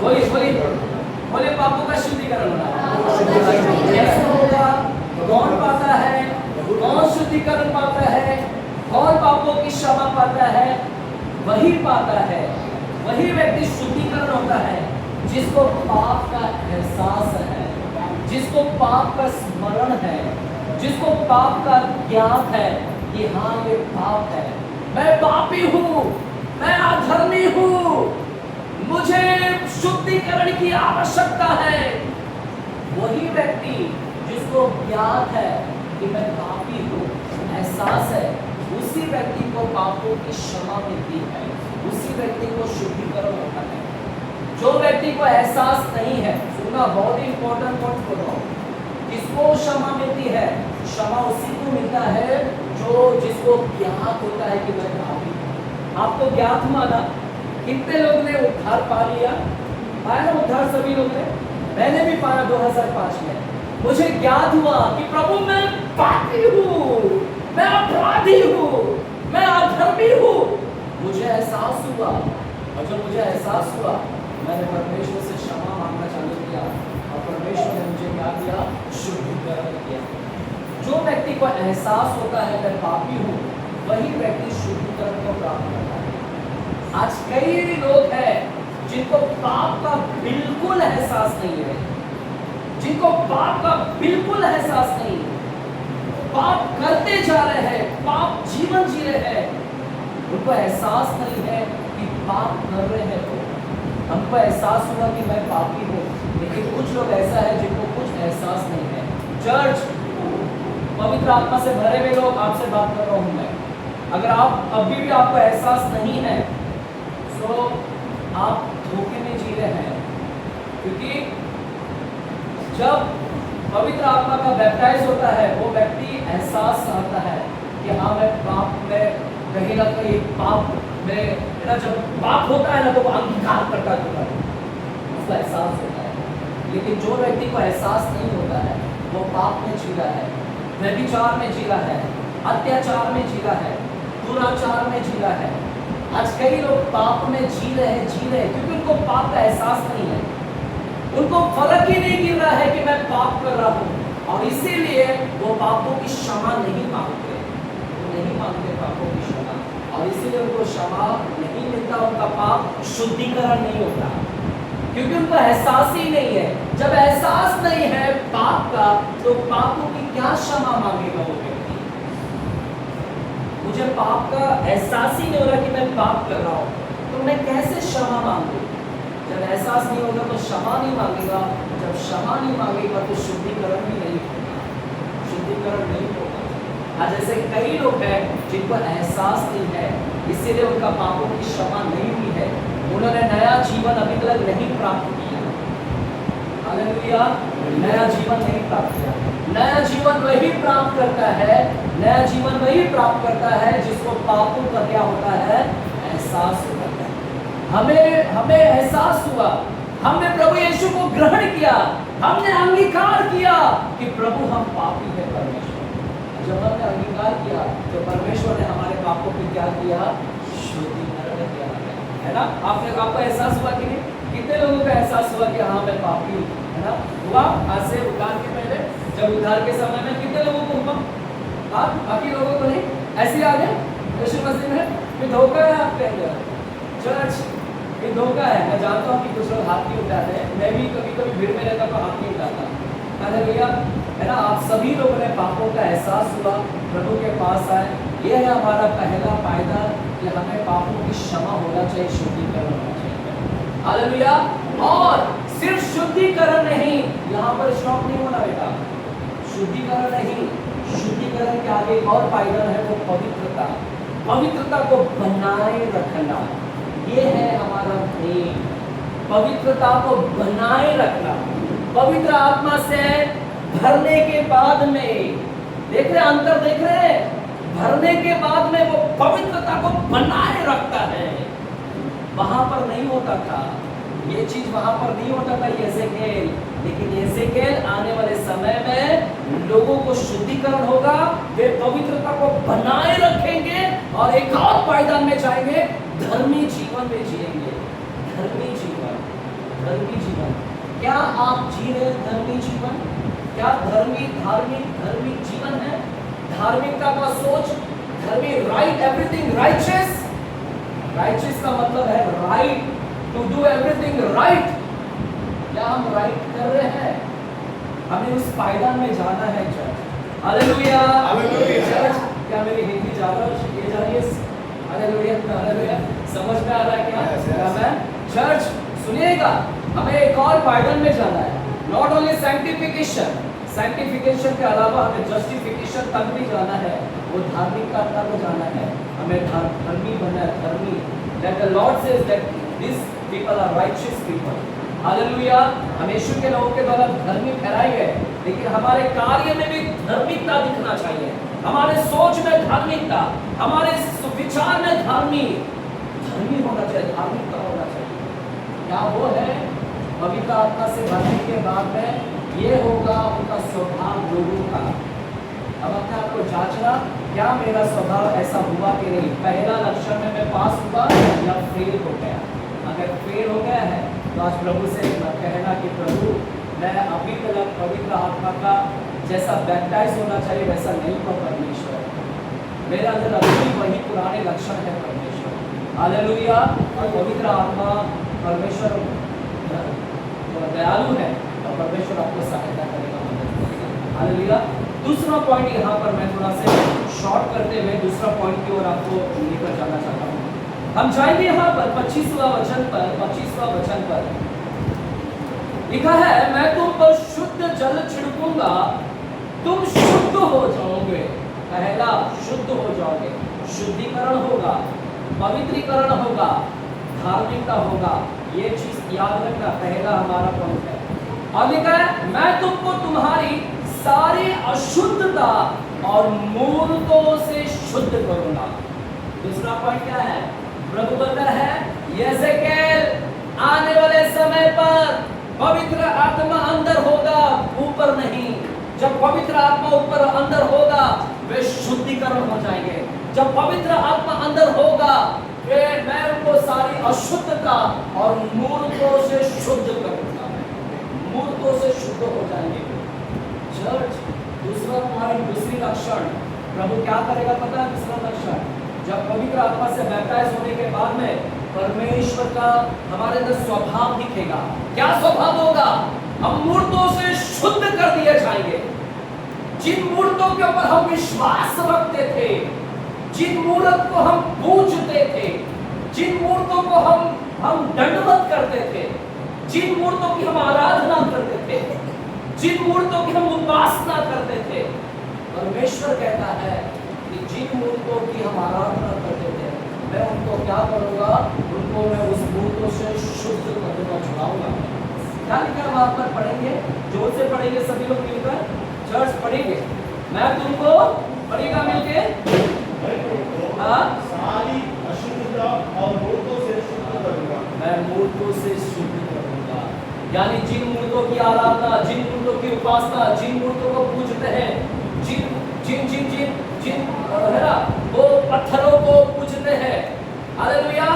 बोले पापों का शुद्धिकरण होना है। कैसे होगा? कौन पाता है? कौन शुद्धिकरण पाता है? कौन पापों की क्षमा पाता है? वही पाता है, वही व्यक्ति शुद्धिकरण होता है जिसको पाप का एहसास है, जिसको पाप का स्मरण है, जिसको पाप का ज्ञान है कि हाँ ये पाप है, मैं पापी हूँ, मैं अधर्मी हूँ, मुझे शुद्धिकरण की आवश्यकता है। वही व्यक्ति जिसको ज्ञान है कि मैं पापी हूँ, एहसास है, उसी व्यक्ति को पापों की क्षमा मिलती है, उसी व्यक्ति को शुद्धिकरण होता है। जो व्यक्ति को एहसास नहीं है, सुनना बहुत ही इंपॉर्टेंट पॉइंट बोल रहा हूँ, किसको क्षमा मिलती है? क्षमा उसी को मिलता है जिसको ज्ञात होता है कि मैं पापी हूं। आपको ज्ञात हुआ ना? कितने लोग ने उद्धार पा लिया? पाया ना उद्धार सभी लोग ने? मैंने भी पाया 2005 में। मुझे ज्ञात हुआ कि प्रभु मैं पापी हूँ, मैं अपराधी हूँ, मैं अधर्मी हूँ। मुझे एहसास हुआ, और जब मुझे एहसास हुआ मैंने परमेश्वर से क्षमा मांगना चालू किया और परमेश्वर ने मुझे क्या किया? शुद्धिकरण किया। जो व्यक्ति को एहसास होता है मैं पापी हूँ, वही व्यक्ति शुद्धिकरण को प्राप्त करता है। आज कई लोग हैं जिनको पाप का बिल्कुल एहसास नहीं है, जिनको पाप का बिल्कुल एहसास नहीं है, पाप करते जा रहे हैं, पाप जीवन जी रहे हैं, उनको एहसास नहीं है कि पाप कर रहे हैं। तो हमको एहसास हुआ कि मैं पापी हूँ, लेकिन कुछ लोग ऐसा है जिनको कुछ एहसास नहीं है। चर्च, पवित्र आत्मा से भरे हुए लोग, आपसे बात कर रहा हूँ मैं। अगर आप अभी भी आपको एहसास नहीं है तो आप धोखे में जी रहे हैं, क्योंकि जब पवित्र आत्मा का बैप्टाइज होता है वो व्यक्ति एहसास आता है कि हाँ मैं पाप में कहीं ना कहीं पाप में ना, जब पाप होता है ना तो वो अंगीकार करता है, उसका एहसास होता है। लेकिन जो व्यक्ति को एहसास नहीं होता है वो पाप में जी रहा है, व्यभिचार में जी रहा है, अत्याचार में जी रहा है, दुराचार में जी रहा है। आज कई लोग पाप में जी रहे हैं क्योंकि उनको पाप का एहसास नहीं है, उनको फर्क ही नहीं गिर रहा है कि मैं पाप कर रहा हूँ, और इसीलिए वो पापों की क्षमा नहीं मांगते, पापों की क्षमा, और इसीलिए उनको क्षमा नहीं मिलता, उनका पाप शुद्धिकरण नहीं होता, क्योंकि उनको एहसास ही नहीं है। जब एहसास नहीं है पाप का तो पापों की क्या क्षमा मांगेगा वो व्यक्ति? मुझे पाप का एहसास ही नहीं हो रहा कि मैं पाप कर रहा हूँ, तो मैं कैसे क्षमा मांगू? जब एहसास नहीं होगा तो क्षमा नहीं मांगेगा, जब क्षमा नहीं मांगेगा तो शुद्धिकरण भी नहीं होगा, शुद्धिकरण नहीं होगा। आज ऐसे कई लोग हैं जिनको एहसास नहीं है, इसीलिए उनका पापों की क्षमा नहीं हुई है, उन्होंने नया जीवन अभी तक नहीं प्राप्त किया। हालेलुया, नया जीवन नहीं प्राप्त किया। नया जीवन वही प्राप्त करता है, नया जीवन वही प्राप्त करता है जिसको पापों का क्या होता है? एहसास होता है। हमें एहसास हुआ, हमने प्रभु यीशु को ग्रहण किया, हमने अंगीकार किया कि प्रभु हम पापी हैं परमेश्वर। जब हमने अंगीकार किया तो परमेश्वर ने हमारे पापों को क्या किया? शुद्धिकरण किया है ना। आपको एहसास हुआ कि नहीं? कितने लोगों को एहसास हुआ कि हाँ मैं पापी हूँ, है ना? हुआ आज से उद्धार के पहले, जब उद्धार के समय में कितने लोगों को हुआ? आप बाकी लोगों को नहीं? ऐसे आ गए यीशु मसीह में? ये धोखा है आपके अंदर चर्च, ये धोखा है। मैं जानता हूँ कि कुछ लोग हाथ नहीं उठाते हैं, मैं भी कभी कभी भीड़ में रहता तो हाथ नहीं उठाता, हालेलुया, है ना। आप सभी लोगों ने पापों का एहसास हुआ, प्रभु के पास आए। ये है हमारा पहला फायदा कि हमें पापों की क्षमा होना चाहिए, शुद्धिकरण होना चाहिए, हालेलुया। और सिर्फ शुद्धिकरण नहीं, यहाँ पर स्टॉप नहीं होना बेटा, शुद्धिकरण नहीं, शुद्धिकरण के आगे एक और फायदा है, वो पवित्रता, पवित्रता को बनाए रखना। ये है हमारा मेन, पवित्रता को बनाए रखना। पवित्र आत्मा से भरने के बाद में, देख रहे अंतर, देख रहे, भरने के बाद में वो पवित्रता को बनाए रखता है। वहां पर नहीं होता था ये चीज, वहां पर नहीं होता था यहेजकेल, लेकिन यहेजकेल आने वाले समय में लोगों को शुद्धिकरण होगा, वे पवित्रता को बनाए रखेंगे और एक और पायदान में जाएंगे, धर्मी जीवन में जिएंगे। धर्मी जीवन, धर्मी जीवन। क्या आप जी रहे धर्मी जीवन? क्या धार्मिक जीवन है? धार्मिकता का सोच, धर्मी, राइट, एवरीथिंग राइचियस। राइचियस का मतलब है right, to do everything right, हम राइट कर रहे हैं? हमें उस पायदान में जाना है चर्च। हालेलुया। हालेलुया। चर्च, क्या मेरी हिंदी ज्यादा ये जा रही है? Hallelujah, hallelujah. समझ में आ रहा है क्या? Yes, yes. आमेन। चर्च सुनिएगा, हमें एक और पायदान में जाना है। नॉट ओनली सैंक्टिफिकेशन, सैंक्टिफिकेशन के अलावा हमें जस्टिफिकेशन तक भी जाना है, वो धार्मिकता तक जाना है। हमें धर्मी बनना है, धर्मी। That the Lord says that these people are righteous people. Hallelujah. हम यीशु के नाम के द्वारा धर्मी ठहराए गए, लेकिन हमारे कार्य में भी धार्मिकता दिखना चाहिए। हमारे सोच में धार्मिकता, हमारे विचार में धर्मी होना चाहिए, धार्मिकता होना चाहिए। क्या वो है? पवित्र आत्मा से भरने के बाद में ये होगा उनका स्वभाव लोगों का। अब अपने आप को जांचना, क्या मेरा स्वभाव ऐसा हुआ कि नहीं? पहला लक्षण में मैं पास हुआ या फेल हो गया? अगर फेल हो गया है तो आज प्रभु से कहना कि प्रभु मैं अभी तक पवित्र आत्मा का जैसा बैप्टाइज होना चाहिए वैसा नहीं हुआ परमेश्वर, मेरे अंदर अभी भी वही पुराने लक्षण है परमेश्वर। हालेलुया। और पवित्र आत्मा परमेश्वर दयालु है और परमेश्वर आपको सहायता करेगा, मदद करेगा। हालेलुया। दूसरा पॉइंट यहाँ पर मैं थोड़ा से शॉर्ट करते हुए दूसरा पॉइंट की ओर आपको लेकर जाना चाहता हूँ। हम जाएंगे यहाँ पर 25वां वचन पर लिखा है, मैं तुम पर शुद्ध जल छिड़कूंगा, तुम शुद्ध हो जाओगे। पहला, शुद्ध हो जाओगे। शुद्धिकरण होगा, पवित्रीकरण होगा, धार्मिकता होगा। ये चीज याद रखना, पहला हमारा पॉइंट है। और लिखा है, मैं तुमको तुम्हारी सारी अशुद्धता और मूर्तों से शुद्ध करूंगा। दूसरा पॉइंट क्या है? प्रभु कहता है, यहेजकेल आने वाले समय पर पवित्र आत्मा अंदर होगा, ऊपर नहीं। जब पवित्र आत्मा ऊपर अंदर होगा वे शुद्धिकरण हो जाएंगे। जब पवित्र आत्मा अंदर होगा वे मैं उनको सारी अशुद्धता और मूर्तों से शुद्ध करूंगा, मूर्तों से शुद्ध हो जाएंगे। चर्च, दूसरा पॉइंट, दूसरी लक्षण प्रभु क्या करेगा पता है? दूसरा लक्षण, जब पवित्र आत्मा से बैप्टाइज होने के बाद में परमेश्वर का हमारे अंदर स्वभाव दिखेगा। क्या स्वभाव होगा? हम मूर्तों से शुद्ध कर दिए जाएंगे। जिन मूर्तों के ऊपर हम विश्वास रखते थे, जिन मूर्त को हम पूजते थे, जिन मूर्तों को हम दंडवत करते थे, जिन मूर्तों की हम आराधना करते थे, जिन मूर्तों की हम उपासना करते थे, परमेश्वर कहता है कि जिन मूर्तों की हम आराधना करते थे मैं उनको क्या करूंगा? उनको मैं उस मूर्तों से शुद्ध करूंगा, छुड़ाऊंगा। क्या लिखा है वहां पर? पढ़ेंगे, जोर से पढ़ेंगे सभी लोग मिलकर, चर्च पढ़ेंगे। मैं तुमको पढ़ेगा मिलके, हाँ, सारी अशुद्धता और मूर्तों से शुद्ध करूंगा। मैं मूर्तों से शुद्ध करूंगा। यानी जिन मूर्तों की आराधना, जिन मूर्तों की उपासना, जिन मूर्तों को पूजते हैं, जिन जिन जिन जिन जिन है ना, वो पत्थरों को पूजते हैं, हालेलुया,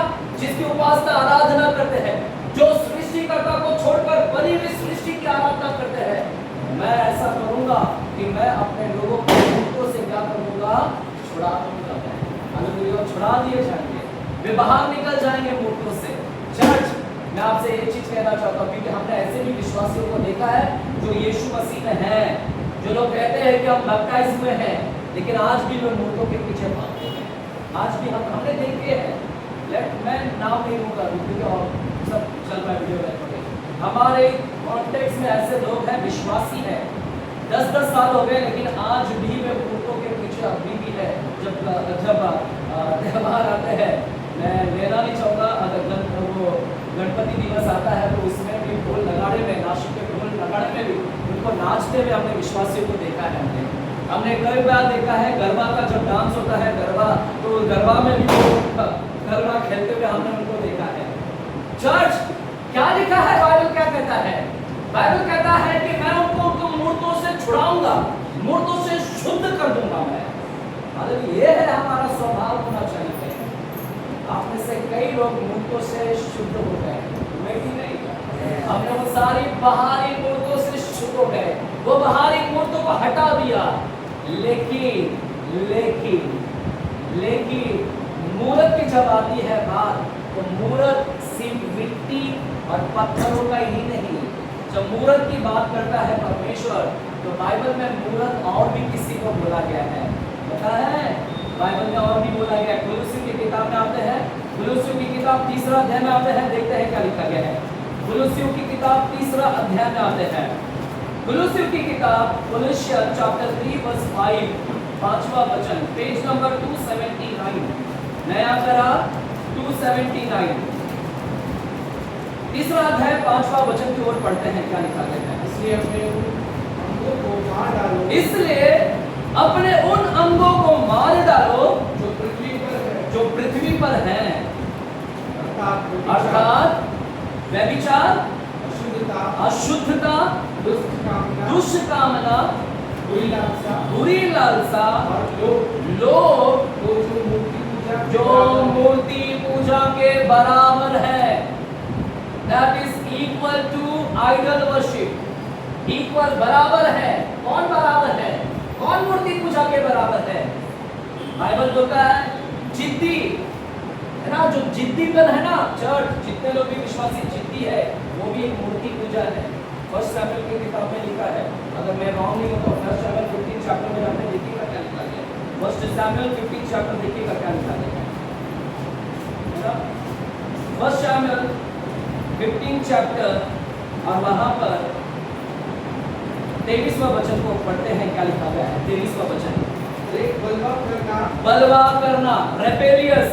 जिसकी उपासना आराधना करते हैं, जो सृष्टिकर्ता को छोड़कर बनी हुई सृष्टि की आराधना करते हैं, मैं ऐसा करूंगा कि मैं अपने लोगों को मूर्तों से क्या करूंगा? छुड़ा दूंगा। हालेलुया, छुड़ा दिए जाएंगे, वे बाहर निकल जाएंगे मूर्तों से। चर्च, मैं आपसे एक चीज कहना चाहता हूँ, क्योंकि हमने ऐसे भी विश्वासियों को देखा है जो यीशु मसीह में है, जो लोग कहते हैं कि हम बैप्टाइज हुए हैं, लेकिन आज भी वे मूर्तों के पीछे भागते हैं। आज भी हमने देखे हैं, मैं नाम नहीं लूंगा क्योंकि और सब चल रहा है वीडियो में। हमारे कॉन्टेक्स्ट में ऐसे लोग हैं, विश्वासी हैं, 10-10 साल हो गए, लेकिन आज भी वे मूर्तों के पीछे अभी भी है। जब त्यौहार आते हैं, मैं लेना नहीं चाहूँगा, अगर वो गणपति दिवस आता है तो उसमें भी ढोल नगाड़े में, नासिक के ढोल नगाड़े में भी उनको नाचते हुए हमने विश्वासियों को देखा है। हमने कई बार देखा है गरबा का जब डांस होता है, गरबा, तो गरबा में भी गरबा खेलते हुए हमने उनको देखा है। चर्च, क्या लिखा है? बाइबल क्या कहता है? बाइबल कहता है कि मैं उनको मूर्तों से छुड़ाऊंगा, मूर्तों से शुद्ध कर दूंगा मैं। ये है हमारा स्वभाव होना चाहिए। आप में से कई लोग मूर्तों से शुद्ध हो गए, मैं भी नहीं। हमने वो सारी बाहरी मूर्तों से शुद्ध हो गए, वो बाहरी मूर्तों को हटा दिया, लेकिन लेकिन लेकिन मूर्त की जब आती है बात, तो मूर्त सिर्फ मिट्टी और पत्थरों का ही नहीं, जब मूरत की बात करता है परमेश्वर, तो बाइबल में मूरत और भी किसी को बोला गया है, पता है? बाइबल में और भी बोला गया है। कुलुस्सियों की किताब में आते हैं, कुलुस्सियों की किताब 3 अध्याय में आते हैं, देखते हैं क्या लिखा गया है। कुलुस्सियों की किताब 3 अध्याय में आते हैं। कुलुस्सियों की किताब Colossians chapter 3 verse 5, 5वां वचन, पेज नंबर 279, नया करार 279, 3 अध्याय 5वां वचन की ओर पढ़ते हैं, क्या लिखा गया है। इसलिए अपने उन अंगों को मार डालो, इसलिए अपने उन अंगों को मार डालो जो पृथ्वी पर है, जो पृथ्वी पर हैं, अर्थात अर्थात व्यभिचार, अशुद्धता, अशुद्धता, दुष्ट कामना, दुष्कामना, बुरी लालसा बुरी लालसा, और लोभ, तो जो मूर्ति पूजा के जो बराबर है। मूर्ति पूजा के बराबर है। That is equal to idol worship. Equal बराबर है। कौन बराबर है? कौन मूर्ति पूजा के बराबर है? बाइबल बोलता है जिद्दी, है ना, जो जिद्दीपन है ना, चर्च जितने लोग भी विश्वासी जिद्दी है, वो भी एक मूर्ति पूजा है। फर्स्ट सैमुएल की किताब में लिखा है, अगर मैं रॉन्ग नहीं हूं तो फर्स्ट सैमुएल 15 चैप्टर में जाकर देखिएगा क्या लिखा गया है। फर्स्ट सैमुएल 15 चैप्टर देखिएगा क्या लिखा गया है। फर्स्ट सैमुएल 15 चैप्टर और वहां पर 23वां वचन को पढ़ते हैं, क्या लिखा गया है। 23वां वचन, एक बलवा करना, बलवा करना, रेबेलियस,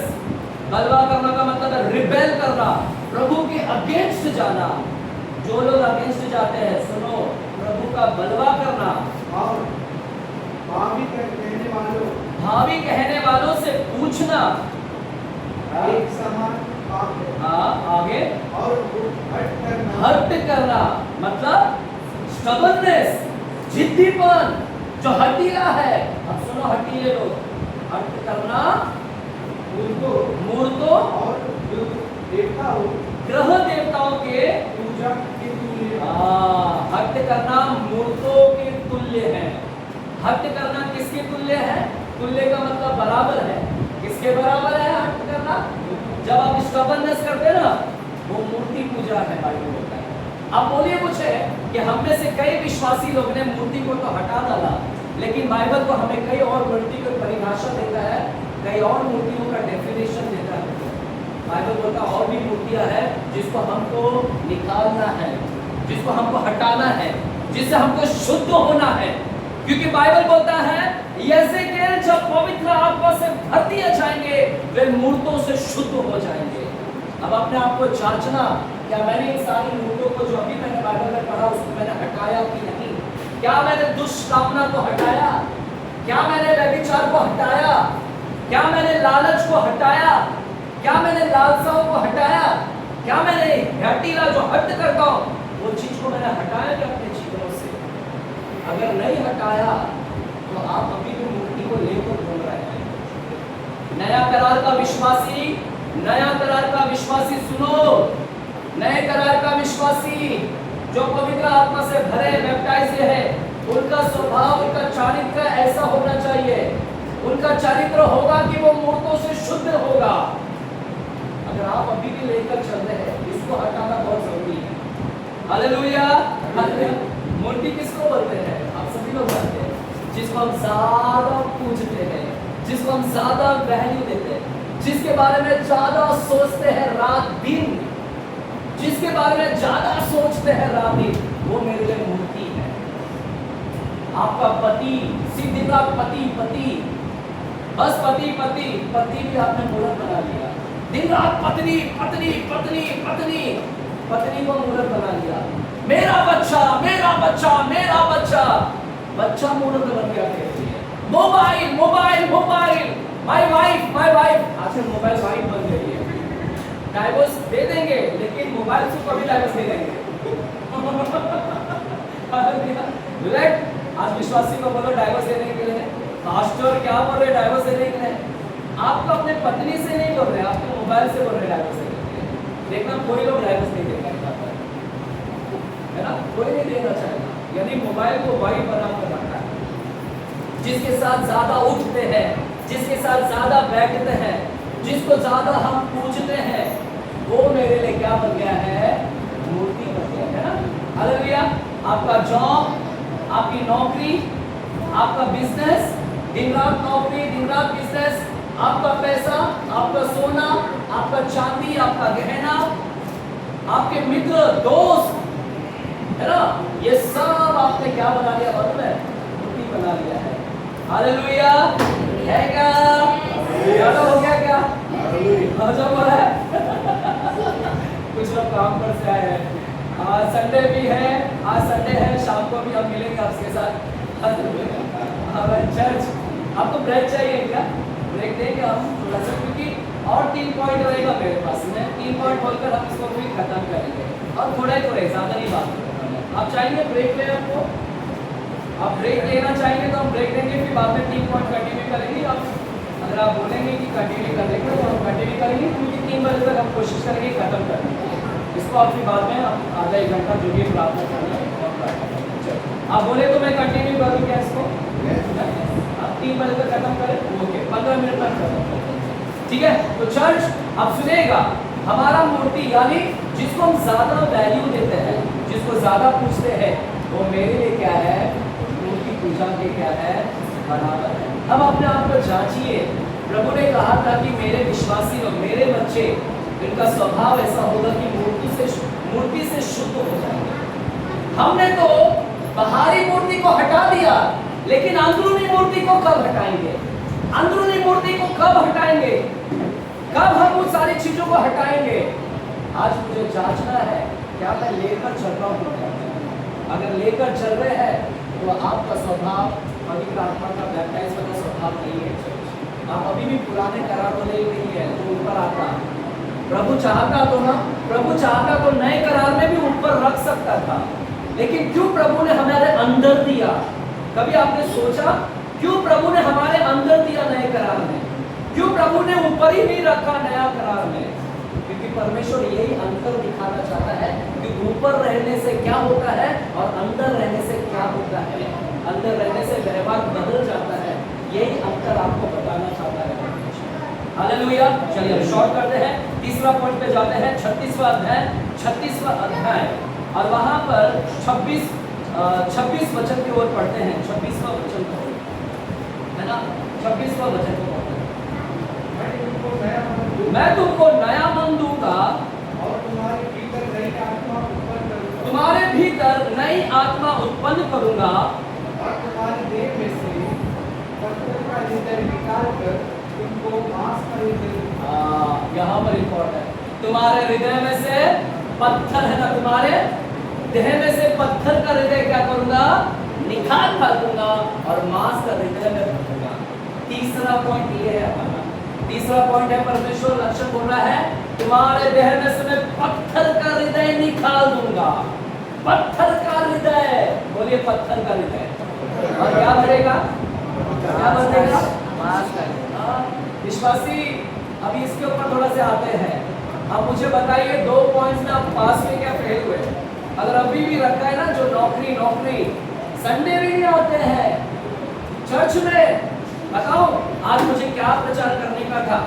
बलवा करना का मतलब है रिबेल करना, प्रभु के अगेंस्ट जाना। जो लोग अगेंस्ट जाते हैं, सुनो, प्रभु का बलवा करना और भावी कहने वालों, भावी कहने वालों से पूछना, एक समान पाप है। हाँ, आगे और हट करना, हट करना मतलब स्टबर्नेस, जिद्दीपन, जो हटीला है। अब सुनो, हटीले लोग, हट करना मूर्तों और देवताओं, ग्रह देवताओं के पूजा के तुल्य, हट करना मूर्तों के तुल्य है। हट करना किसके तुल्य है? तुल्य का मतलब बराबर है। किसके बराबर है हट करना? जब आप स्टबर्नेस करते हैं ना, वो मूर्ति पूजा है, बाइबल बोलता है। अब बोलिए मुझे कि हम में से कई विश्वासी लोग ने मूर्ति को तो हटा डाला, लेकिन बाइबल को हमें कई और मूर्ति की परिभाषा देता है, कई और मूर्तियों का डेफिनेशन देता है। बाइबल बोलता है और भी मूर्तियां हैं जिसको हमको निकालना है, जिसको हमको हटाना है, जिससे हमको शुद्ध होना है। क्योंकि बाइबल बोलता है यहेजकेल जब पवित्र आत्मा से भर दिए जाएंगे, वे मूर्तों से शुद्ध हो जाएंगे। अब अपने आप को जांचना, क्या मैंने इन सारी मूर्तों को जो अभी मैंने बाइबल में पढ़ा उसको मैंने हटाया कि नहीं? क्या मैंने दुष्कामना को हटाया? क्या मैंने व्यभिचार को हटाया? क्या मैंने लालच को हटाया? क्या मैंने लालसाओं को हटाया? क्या मैंने हटीला जो हट करता हूं वो चीज को मैंने हटाया क्या अपने जीवन से? अगर नहीं हटाया तो आप अभी भी मूर्ति को लेकर घूम रहे हैं। नया करार का विश्वासी, नया करार का विश्वासी सुनो, नए करार का विश्वासी जो पवित्र आत्मा से भरे बैप्टाइज्ड है, उनका स्वभाव, उनका चारित्र ऐसा होना चाहिए। उनका चरित्र होगा कि वो मूर्तों से शुद्ध होगा। अगर आप अभी भी लेकर चल रहे हैं, इसको हटाना बहुत जरूरी है। Hallelujah, hallelujah. मूर्ति किसको बोलते हैं? आप सभी लोग जानते हैं, जिसको हम ज्यादा पूजते हैं, जिसको हम ज्यादा वैल्यू देते हैं, जिसके बारे में ज्यादा सोचते हैं रात दिन, जिसके बारे में ज्यादा सोचते हैं रात दिन, वो मेरे लिए मूर्ति है। आपका पति, सीधी रात पति पति, बस पति पति पति भी आपने मूर्त बना लिया। दिन रात पत्नी पत्नी पत्नी पत्नी पत्नी को मूर्त बना लिया। मेरा बच्चा मेरा बच्चा मेरा बच्चा, बच्चा मूर्त बन गया तेरे लिए। Mobile mobile mobile, my wife my wife, आजकल मोबाइल वाइफ बन गई है। डाइवोर्स दे देंगे लेकिन मोबाइल से कभी डाइवोर्स दे देंगे। आज विश्वासी को बोलो डाइवोर्स देने के लिए, पास्टर क्या बोल रहे डाइवोर्स देने के लिए? आपको अपने पत्नी से नहीं बोल रहे, आपको मोबाइल से बोल रहे डाइवोर्स देने के लिए। देखना कोई लोग डाइवोर्स नहीं देगा, है ना, कोई नहीं देना चाहेगा। यदि मोबाइल को वाइफ बनाकर रखा है, जिसके साथ ज्यादा उठते हैं, जिसके साथ ज्यादा बैठते हैं, जिसको ज्यादा हम पूजते हैं, वो मेरे लिए क्या बन गया है? मूर्ति बन गया है ना। हालेलुया। आपका जॉब, आपकी नौकरी, आपका बिजनेस, दिन रात नौकरी, दिन रात बिजनेस, आपका पैसा, आपका सोना, आपका चांदी, आपका गहना, आपके मित्र, दोस्त, है ना, ये सब आपने क्या बना लिया? मालूम है? मूर्ति बना लिया है। हालेलुया। है क्या? ज्यादा हो गया क्या? मजा बोला है। कुछ लोग काम पर से आए हैं। आज संडे भी है, आज संडे है, शाम को भी हम मिलेंगे आपके साथ। हमारे चर्च, आपको ब्रेक चाहिए क्या? ब्रेक देंगे हम थोड़ा सा, क्योंकि और 3 पॉइंट रहेगा मेरे पास में। 3 पॉइंट बोलकर हम इसको भी खत्म करेंगे, और थोड़ा ही थोड़ा, ज़्यादा नहीं बात करेंगे। आप चाहेंगे ब्रेक ले, आपको आप ब्रेक लेना चाहेंगे तो हम ब्रेक देंगे, फिर बाद में 3 पॉइंट कंटिन्यू करेंगे। आप अगर आप बोलेंगे कि कंटिन्यू करेंगे तो हम कंटिन्यू करेंगे, क्योंकि 3 बजे तक हम कोशिश करेंगे खत्म करने। इसको आप फिर बाद में आधा 1 घंटा जो भी प्रार्थना करना है आप बोले तो मैं कंटिन्यू करूँ क्या इसको? आप 3 बजे तक खत्म करें, ओके, 15 मिनट तक खत्म करें, ठीक है। तो चर्च आप सुनेगा, हमारा मूर्ति यानी जिसको हम ज्यादा वैल्यू देते हैं, जिसको ज्यादा पूछते हैं, वो मेरे लिए क्या है? मूर्ति पूजा के क्या है? बराबर है। अब अपने आप को जांचिए। प्रभु ने कहा था कि मेरे विश्वासी लोग, मेरे बच्चे, इनका स्वभाव ऐसा होगा कि मूर्ति से शुद्ध हो जाएंगे। हमने तो बाहरी मूर्ति को हटा दिया, लेकिन अंदरूनी मूर्ति को कब हटाएंगे? अंदरूनी मूर्ति को कब हटाएंगे? कब हम उन सारी चीजों को हटाएंगे? आज मुझे जांचना है, क्या मैं लेकर चल रहा हूँ? अगर लेकर चल रहे हैं तो आपका स्वभाव पवित्र आत्मा का बैप्टाइज वाला स्वभाव नहीं है। आप अभी भी पुराने करार को ले नहीं है तो ऊपर आता। प्रभु चाहता तो ना, प्रभु चाहता तो नए करार में भी ऊपर रख सकता था, लेकिन क्यों प्रभु ने हमारे अंदर दिया? कभी आपने सोचा क्यों प्रभु ने हमारे अंदर दिया नए करार में? क्यों प्रभु ने ऊपर ही नहीं रखा नया करार में? क्योंकि परमेश्वर यही अंतर दिखाना चाहता है कि ऊपर रहने से क्या होता है और अंदर रहने से क्या होता है। अंदर रहने से व्यवहार बदल जाता है, यही अंतर आपको बताना चाहता है। हालेलुया। चलिए हम शॉर्ट करते हैं, तीसरा पॉइंट पे जाते हैं। 36वां अध्याय और वहां पर 26 वचन की ओर पढ़ते हैं। 26वां वचन को, है ना, 26वां वचन को पढ़ते हैं। मैं तुमको नया मन दूंगा और तुम्हारे भीतर नई आत्मा उत्पन्न करूंगा, तुम्हारे भीतर नई आत्मा उत्पन्न करूंगा, और तुम्हारे देह में से पत्थर का हृदय निकाल कर तुमको मांस का हृदय दूंगा। यहाँ पर इम्पोर्टेंट है, तुम्हारे हृदय में से पत्थर, है ना, तुम्हारे देह में से पत्थर का हृदय क्या करूंगा? निकाल दूंगा और मांस का हृदय में भरूंगा। तीसरा पॉइंट ये है हमारा। तीसरा पॉइंट है, परमेश्वर लक्षण बोल रहा है तुम्हारे देह में से मैं पत्थर का हृदय निकाल दूंगा। पत्थर का हृदय, बोलिए पत्थर का हृदय, और क्या भरेगा? क्या भरेगा? मांस का। विश्वासी, अभी इसके ऊपर थोड़ा से आते हैं। अब मुझे बताइए 2 पॉइंट्स में आप पास में क्या फेल हुए? अगर अभी भी रखा है ना जो नौकरी, संडे भी नहीं आते हैं चर्च में, बताओ आज मुझे क्या प्रचार करने का था।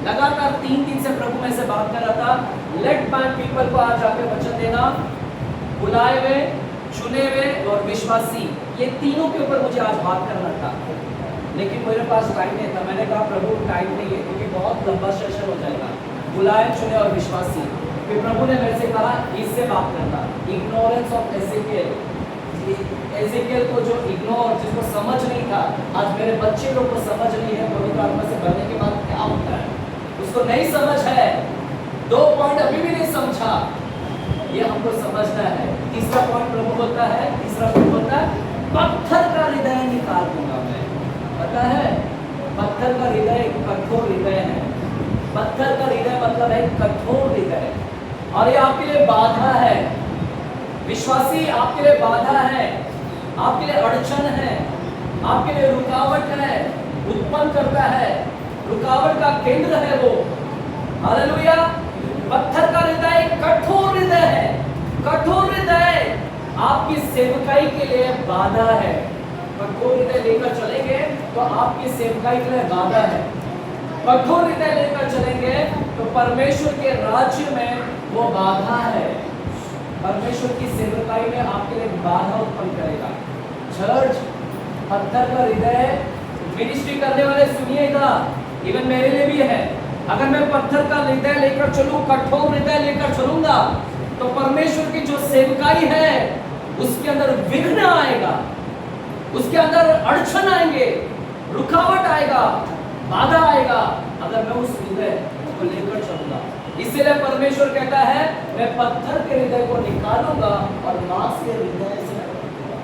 लगातार 3 दिन से प्रभु में से बात कर रहा था, लेट माय पीपल को आज जाके वचन देना, बुलाए हुए, चुने हुए और विश्वासी, ये तीनों के ऊपर मुझे आज बात करना था, लेकिन मेरे पास टाइम नहीं था। मैंने कहा प्रभु टाइम नहीं है, क्योंकि बहुत लंबा सेशन हो जाएगा। बुलाए, चुने और विश्वासी। फिर प्रभु ने मेरे से कहा इससे बात करना, इग्नोरेंस ऑफ एजेकियल को जो इग्नोर, जिसको समझ नहीं था, आज मेरे बच्चे लोग को समझ नहीं है पवित्र आत्मा से भरने के बाद क्या होता है, उसको नहीं समझ है। 2 पॉइंट अभी भी नहीं समझा, ये हमको समझना है। तीसरा पॉइंट प्रभु बोलता है, तीसरा पॉइंट बोलता है पत्थर का हृदय निकाल दूंगा मैं। पता है पत्थर का हृदय कठोर हृदय है। पत्थर का हृदय मतलब है कठोर हृदय, और ये आपके लिए बाधा है। विश्वासी आपके लिए बाधा है, आपके लिए अड़चन है, आपके लिए रुकावट है, उत्पन्न करता है, रुकावट का केंद्र है वो। हालेलुया। पत्थर का हृदय कठोर हृदय है। कठोर हृदय आपकी सेवकाई के लिए बाधा है। कठोर हृदय लेकर चलेंगे तो आपकी सेवकाई के लिए बाधा है। कठोर हृदय लेकर चलेंगे तो परमेश्वर के राज्य में वो बाधा है। परमेश्वर की सेवकाई में बाधा उत्पन्न करेगा। चर्च, पत्थर का हृदय, मिनिस्ट्री करने वाले सुनिएगा, इवन मेरे लिए भी है। अगर मैं पत्थर का हृदय लेकर चलूं, कठोर हृदय लेकर चलूंगा, तो परमेश्वर की जो सेवकाई है उसके अंदर विघ्न आएगा, उसके अंदर अड़चन आएंगे, रुकावट आएगा, बाधा आएगा, अगर मैं उस हृदय को लेकर चलूंगा। इसलिए परमेश्वर कहता है मैं पत्थर के हृदय को निकालूंगा और मांस के हृदय से रखूंगा।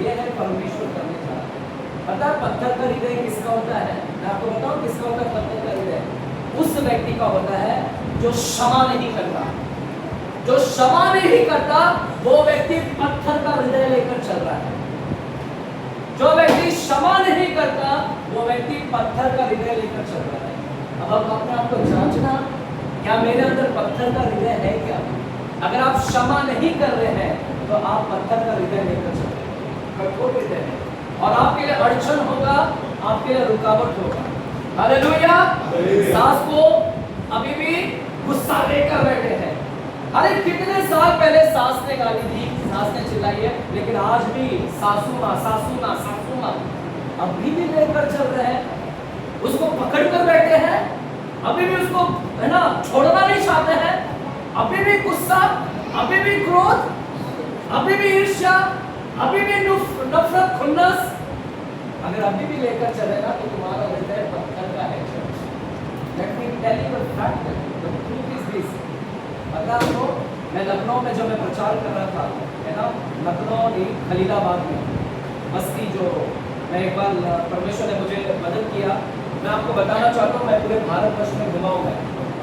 यह है परमेश्वर करने जा रहा है। पता है पत्थर का हृदय किसका होता है? मैं आपको बताऊं किसका होता है पत्थर का हृदय? उस व्यक्ति का होता है जो क्षमा नहीं करता। जो क्षमा नहीं करता वो व्यक्ति पत्थर का हृदय लेकर चल रहा है। जो व्यक्ति क्षमा नहीं करता वो व्यक्ति पत्थर का हृदय लेकर चल रहा है। अब आप अपने आप को जांचना, क्या मेरे अंदर पत्थर का हृदय है क्या? अगर आप क्षमा नहीं कर रहे हैं तो आप पत्थर का हृदय लेकर चल रहे हैं, कठोर हृदय है, और आपके लिए अड़चन होगा, आपके लिए रुकावट होगा। हालेलुया। सास को अभी भी गुस्सा लेकर बैठे हैं। अरे कितने साल पहले सास ने गाली दी, सास ने चिल्लाई है, लेकिन आज भी सासू माँ सासू माँ सासू माँ अभी भी लेकर चल रहे हैं, उसको पकड़ कर बैठे हैं, अभी भी उसको है ना छोड़ना नहीं चाहते हैं, अभी भी गुस्सा, अभी भी क्रोध, अभी भी ईर्ष्या, अभी भी नफरत, खुन्नस अगर अभी भी लेकर चलेगा तो तुम्हारा हृदय पत्थर का है। Let me tell you the fact, the truth is this. पता आपको, मैं लखनऊ में जब मैं प्रचार कर रहा था, है ना, लखनऊ नहीं खलीलाबाद में बस्ती, जो मैं एक बार परमेश्वर ने मुझे मदद किया। मैं आपको बताना चाहता हूँ, मैं पूरे भारतवर्ष में घुमा हूँ।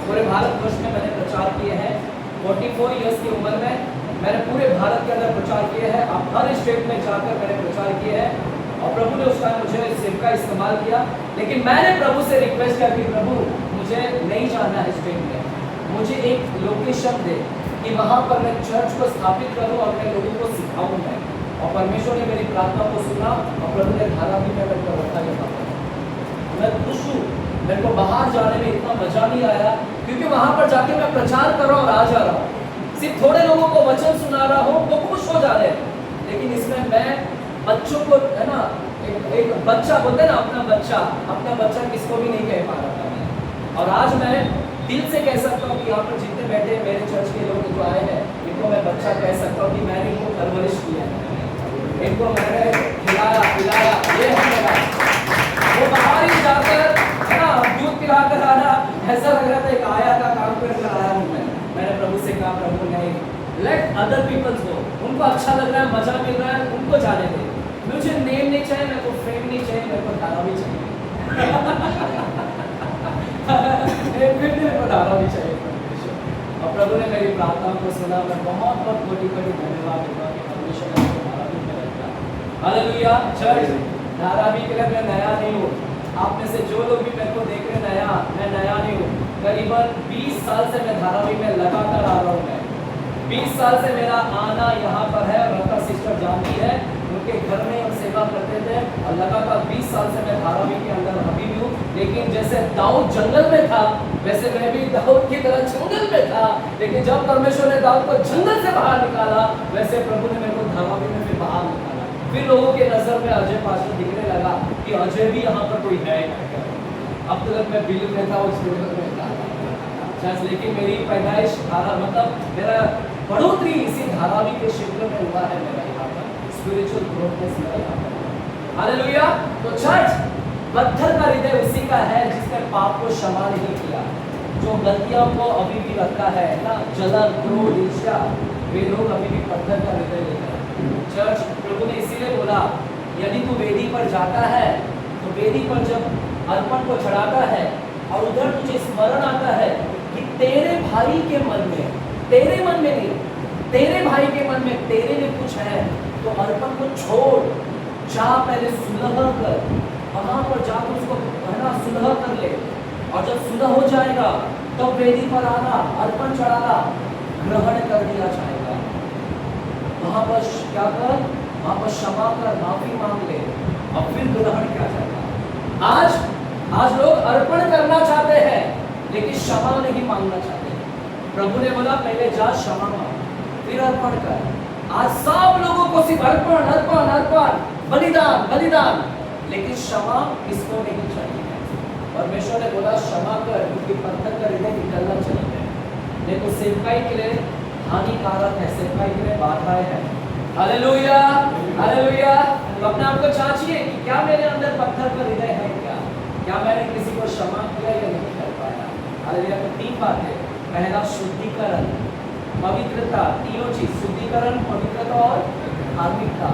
पूरे भारतवर्ष में मैंने प्रचार किए हैं। 44 इयर्स की उम्र में मैंने पूरे भारत के अंदर प्रचार किए हैं। अब हर स्टेट में जाकर मैंने प्रचार किए हैं और प्रभु ने उस टाइम मुझे सेवका इस्तेमाल किया। लेकिन मैंने प्रभु से रिक्वेस्ट किया कि प्रभु मुझे नहीं जाना है स्टेट में, मुझे एक लोकेशन दे कि वहाँ पर मैं चर्च को स्थापित करूँ और मैं लोगों को सिखाऊँ मैं। और परमेश्वर ने मेरी प्रार्थना को सुना और प्रभु ने धारा भी मैं मेरे को रखा यहाँ पर। मैं खुश हूँ। मेरे को बाहर जाने में इतना मजा नहीं आया क्योंकि वहाँ पर जाके मैं प्रचार कर रहा हूँ और आ जा रहा हूँ, सिर्फ थोड़े लोगों को वचन सुना रहा हूँ, वो खुश हो जा रहे हैं। लेकिन इसमें मैं बच्चों को, है ना, एक बच्चा बोलते हैं ना, अपना बच्चा किसको भी नहीं कह पा रहा था मैं। और आज मैं दिल से कह सकता हूँ कि यहाँ पर जितने बैठे हैं मेरे चर्च के लोग जो आए हैं, इनको मैं बच्चा कह सकता हूँ कि मैंने इनको परवरिश किया है, इनको मैंने खिलाया पिलाया। ये है मेरा। वो बाहर ही जाकर, है ना, दूध पिला कर आना, ऐसा लग रहा था एक आया का काम कर आया हूँ मैं। मैंने प्रभु से कहा, प्रभु नहीं, लेट अदर पीपल्स गो, उनको अच्छा लग रहा है, मजा मिल रहा है, उनको जाने दे। मुझे नेम नहीं चाहिए, मेरे को फेम नहीं चाहिए, मेरे को धारा भी चाहिए। मेरे को धारा भी चाहिए। और प्रभु ने मेरी प्रार्थना को सुना। मैं बहुत बहुत कोटि-कोटि धन्यवाद देता हूं कि परमेश्वर ने मुझे धारा भी मिला। हालेलुया। चर्च, धारा भी के लिए मैं नया नहीं हूँ। आप में से जो लोग भी मेरे को देख रहे हैं, मैं नया नहीं हूँ। करीबन 20 साल से मैं धारावी में लगातार आ रहा हूँ। मैं 20 साल से मेरा आना यहाँ पर है। रता सिस्टर जानती है, उनके घर में हम सेवा करते थे और लगातार 20 साल से मैं धारावी के अंदर अभी भी हूँ। लेकिन जैसे दाऊद जंगल में था, वैसे मैं भी दाऊद की तरह जंगल में था। लेकिन जब परमेश्वर ने दाऊद को जंगल से बाहर निकाला, वैसे प्रभु ने मेरे को धारावी में फिर बाहर निकाला। फिर लोगों के नजर में अजय पास्टर दिखने लगा कि अजय भी यहाँ पर कोई है। अब तक मैं बिल्कुल में था, उस बिल्कुल में था। लेकिन मेरी पैदाइश धारा, मतलब मेरा बढ़ोतरी इसी धारावी के क्षेत्र में हुआ है। मेरा यहाँ पर स्पिरिचुअल ग्रोथनेस मेरा यहाँ पर। हालेलुया। तो चर्च, पत्थर का हृदय उसी का है जिसने पाप को क्षमा नहीं किया, जो गलतियों को अभी भी रखा है ना, जलन, क्रोध, ईर्ष्या, वे लोग अभी भी पत्थर का हृदय लेकर। चर्च, प्रभु ने इसीलिए बोला, यदि तू वेदी पर जाता है तो वेदी पर जब अर्पण को चढ़ाता है और उधर तुझे स्मरण आता है कि तेरे भाई के मन में, तेरे मन में नहीं, तेरे भाई के मन में तेरे लिए कुछ है, तो अर्पण को छोड़, जा पहले सुलह कर, वहां पर जाकर उसको कहना सुलह कर ले। और जब सुलह हो जाएगा तब तो वेदी पर आना, अर्पण चढ़ाना ग्रहण कर दिया जाएगा। वहां पर क्या कर, वहां पर क्षमा कर, माफी मांग ले और फिर ग्रहण किया जाएगा। आज लोग अर्पण करना चाहते हैं लेकिन क्षमा नहीं मांगना चाहते। प्रभु ने बोला पहले जा क्षमा मांग, फिर अर्पण कर। आज सब लोगों को सिर्फ अर्पण अर्पण अर्पण, बलिदान बलिदान, लेकिन क्षमा किसको नहीं चाहिए। परमेश्वर ने बोला क्षमा कर, क्योंकि पत्थर का हृदय निकलना चाहिए। देखो सेवकाई के लिए हानिकारक है, सेवकाई के लिए बाधाएं है। Hallelujah hallelujah. तो अपने आप को जांचिए कि क्या मेरे अंदर पत्थर का हृदय है, क्या मैंने किसी को क्षमा किया या नहीं कर पाया। हालेलुया। तो 3 बातें, पहला शुद्धिकरण, पवित्रता, तीनों चीज, शुद्धिकरण, पवित्रता और धार्मिकता।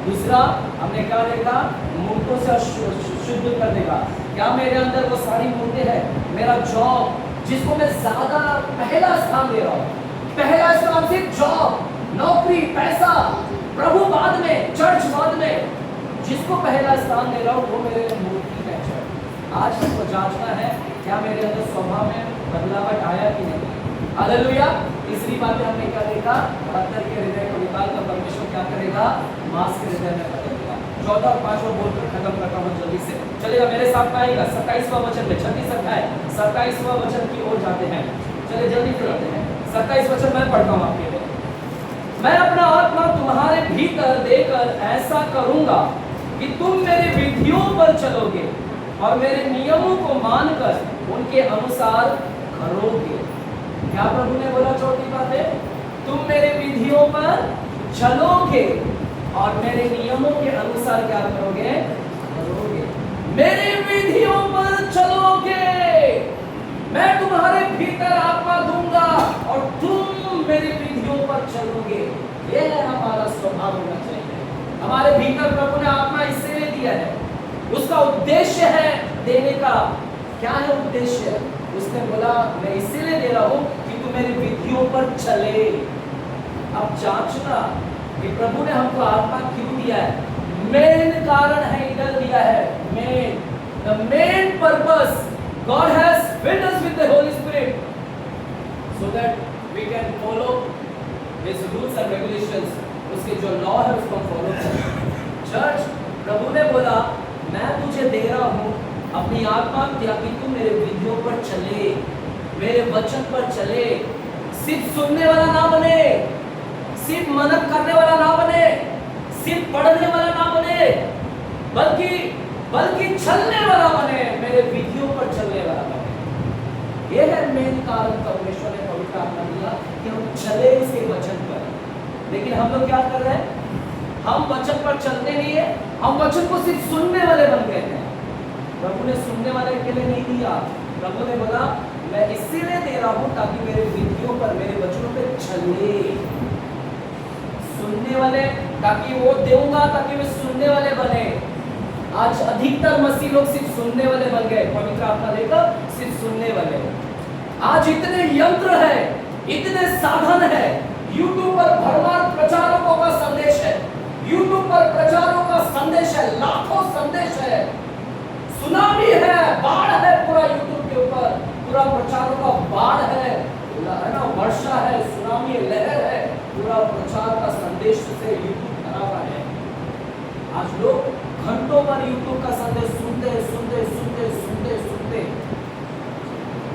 दूसरा हमने क्या देखा, मूर्तों से शुद्ध कर देगा। क्या मेरे अंदर वो सारी मूर्तें हैं, मेरा जॉब जिसको मैं ज्यादा पहला स्थान दे रहा हूँ, पहला स्थान सिर्फ जॉब, नौकरी, पैसा, प्रभु बाद में, चर्च बाद में, जिसको पहला स्थान दे रहा हूँ वो मेरे लिए मूर्ति है। आज हमको जांचना है क्या मेरे अंदर स्वभाव में बदलाव आया कि नहीं। हालेलुया। तीसरी बात हमने क्या देखा, पत्थर के हृदय को निकालकर परमेश्वर क्या करेगा, मांस के हृदय में बदलेगा। 14 और 5 बोलकर खत्म करता हूँ जल्दी से, चलेगा मेरे साथ आएगा। 27वां वचन में 26 है, 27वां वचन की ओर जाते हैं, चलिए जल्दी करते हैं। 27 वचन मैं पढ़ता हूँ आपके लिए। मैं अपना आत्मा तुम्हारे भीतर देकर ऐसा करूंगा कि तुम मेरे विधियों पर चलोगे और मेरे नियमों को मानकर उनके अनुसार करोगे। क्या प्रभु ने बोला? चौथी बात है, तुम मेरे विधियों पर चलोगे और मेरे नियमों के अनुसार क्या करोगे, करोगे। मेरे विधियों पर चलोगे, मैं तुम्हारे भीतर आत्मा दूंगा और तुम मेरी विधियों पर चलोगे। ये है हमारा स्वभाव होना चाहिए। हमारे भीतर प्रभु ने आत्मा इसीलिए दिया है, उसका उद्देश्य है देने का। क्या है उद्देश्य? उसने बोला मैं इसीलिए दे रहा हूं कि तू मेरी विधियों पर चले। अब जांचना कि प्रभु ने हमको आत्मा क्यों दिया है। मेन कारण है, इधर दिया है main, the main purpose God has filled us with the Holy Spirit so that we can follow His rules and regulations. उसके जो लॉ है उसको फॉलो करें। चर्च, प्रभु ने बोला मैं तुझे दे रहा हूँ अपनी आत्मा ताकि तू मेरे विधियों पर चले, मेरे वचन पर चले। सिर्फ सुनने वाला ना बने, सिर्फ मनन करने वाला ना बने, सिर्फ पढ़ने वाला ना बने, बल्कि चलने वाला बने, मेरे विधियों पर चलने वाला बने। यह है मेन कारण परमेश्वर ने पवित्र आत्मा दिया कि हम चले इसके वचन पर। लेकिन हम लोग क्या कर रहे हैं, हम वचन पर चलते नहीं है, हम वचन को सिर्फ सुनने वाले बन गए हैं। प्रभु ने सुनने वाले के लिए नहीं दिया। प्रभु ने बोला मैं इसीलिए दे रहा हूं ताकि मेरे विधियों पर, मेरे वचनों पे चले। सुनने वाले, ताकि वो दूंगा ताकि वे सुनने वाले बने। आज अधिकतर मसीह लोग सिर्फ सुनने वाले बन गए, पवित्र आत्मा लेकर सिर्फ सुनने वाले। आज इतने यंत्र है, इतने साधन है, यूट्यूब पर भरमार प्रचारकों का संदेश है, यूट्यूब पर प्रचारों का संदेश है, लाखों संदेश है, सुनामी है, बाढ़ है पूरा यूट्यूब के ऊपर, पूरा प्रचारों का बाढ़ है ना, वर्षा है, सुनामी लहर है, पूरा प्रचार का संदेश से यूट्यूब भरा हुआ है। आज लोग घंटों पर यूट्यूब का संदेश सुनते सुनते सुनते सुनते सुनते।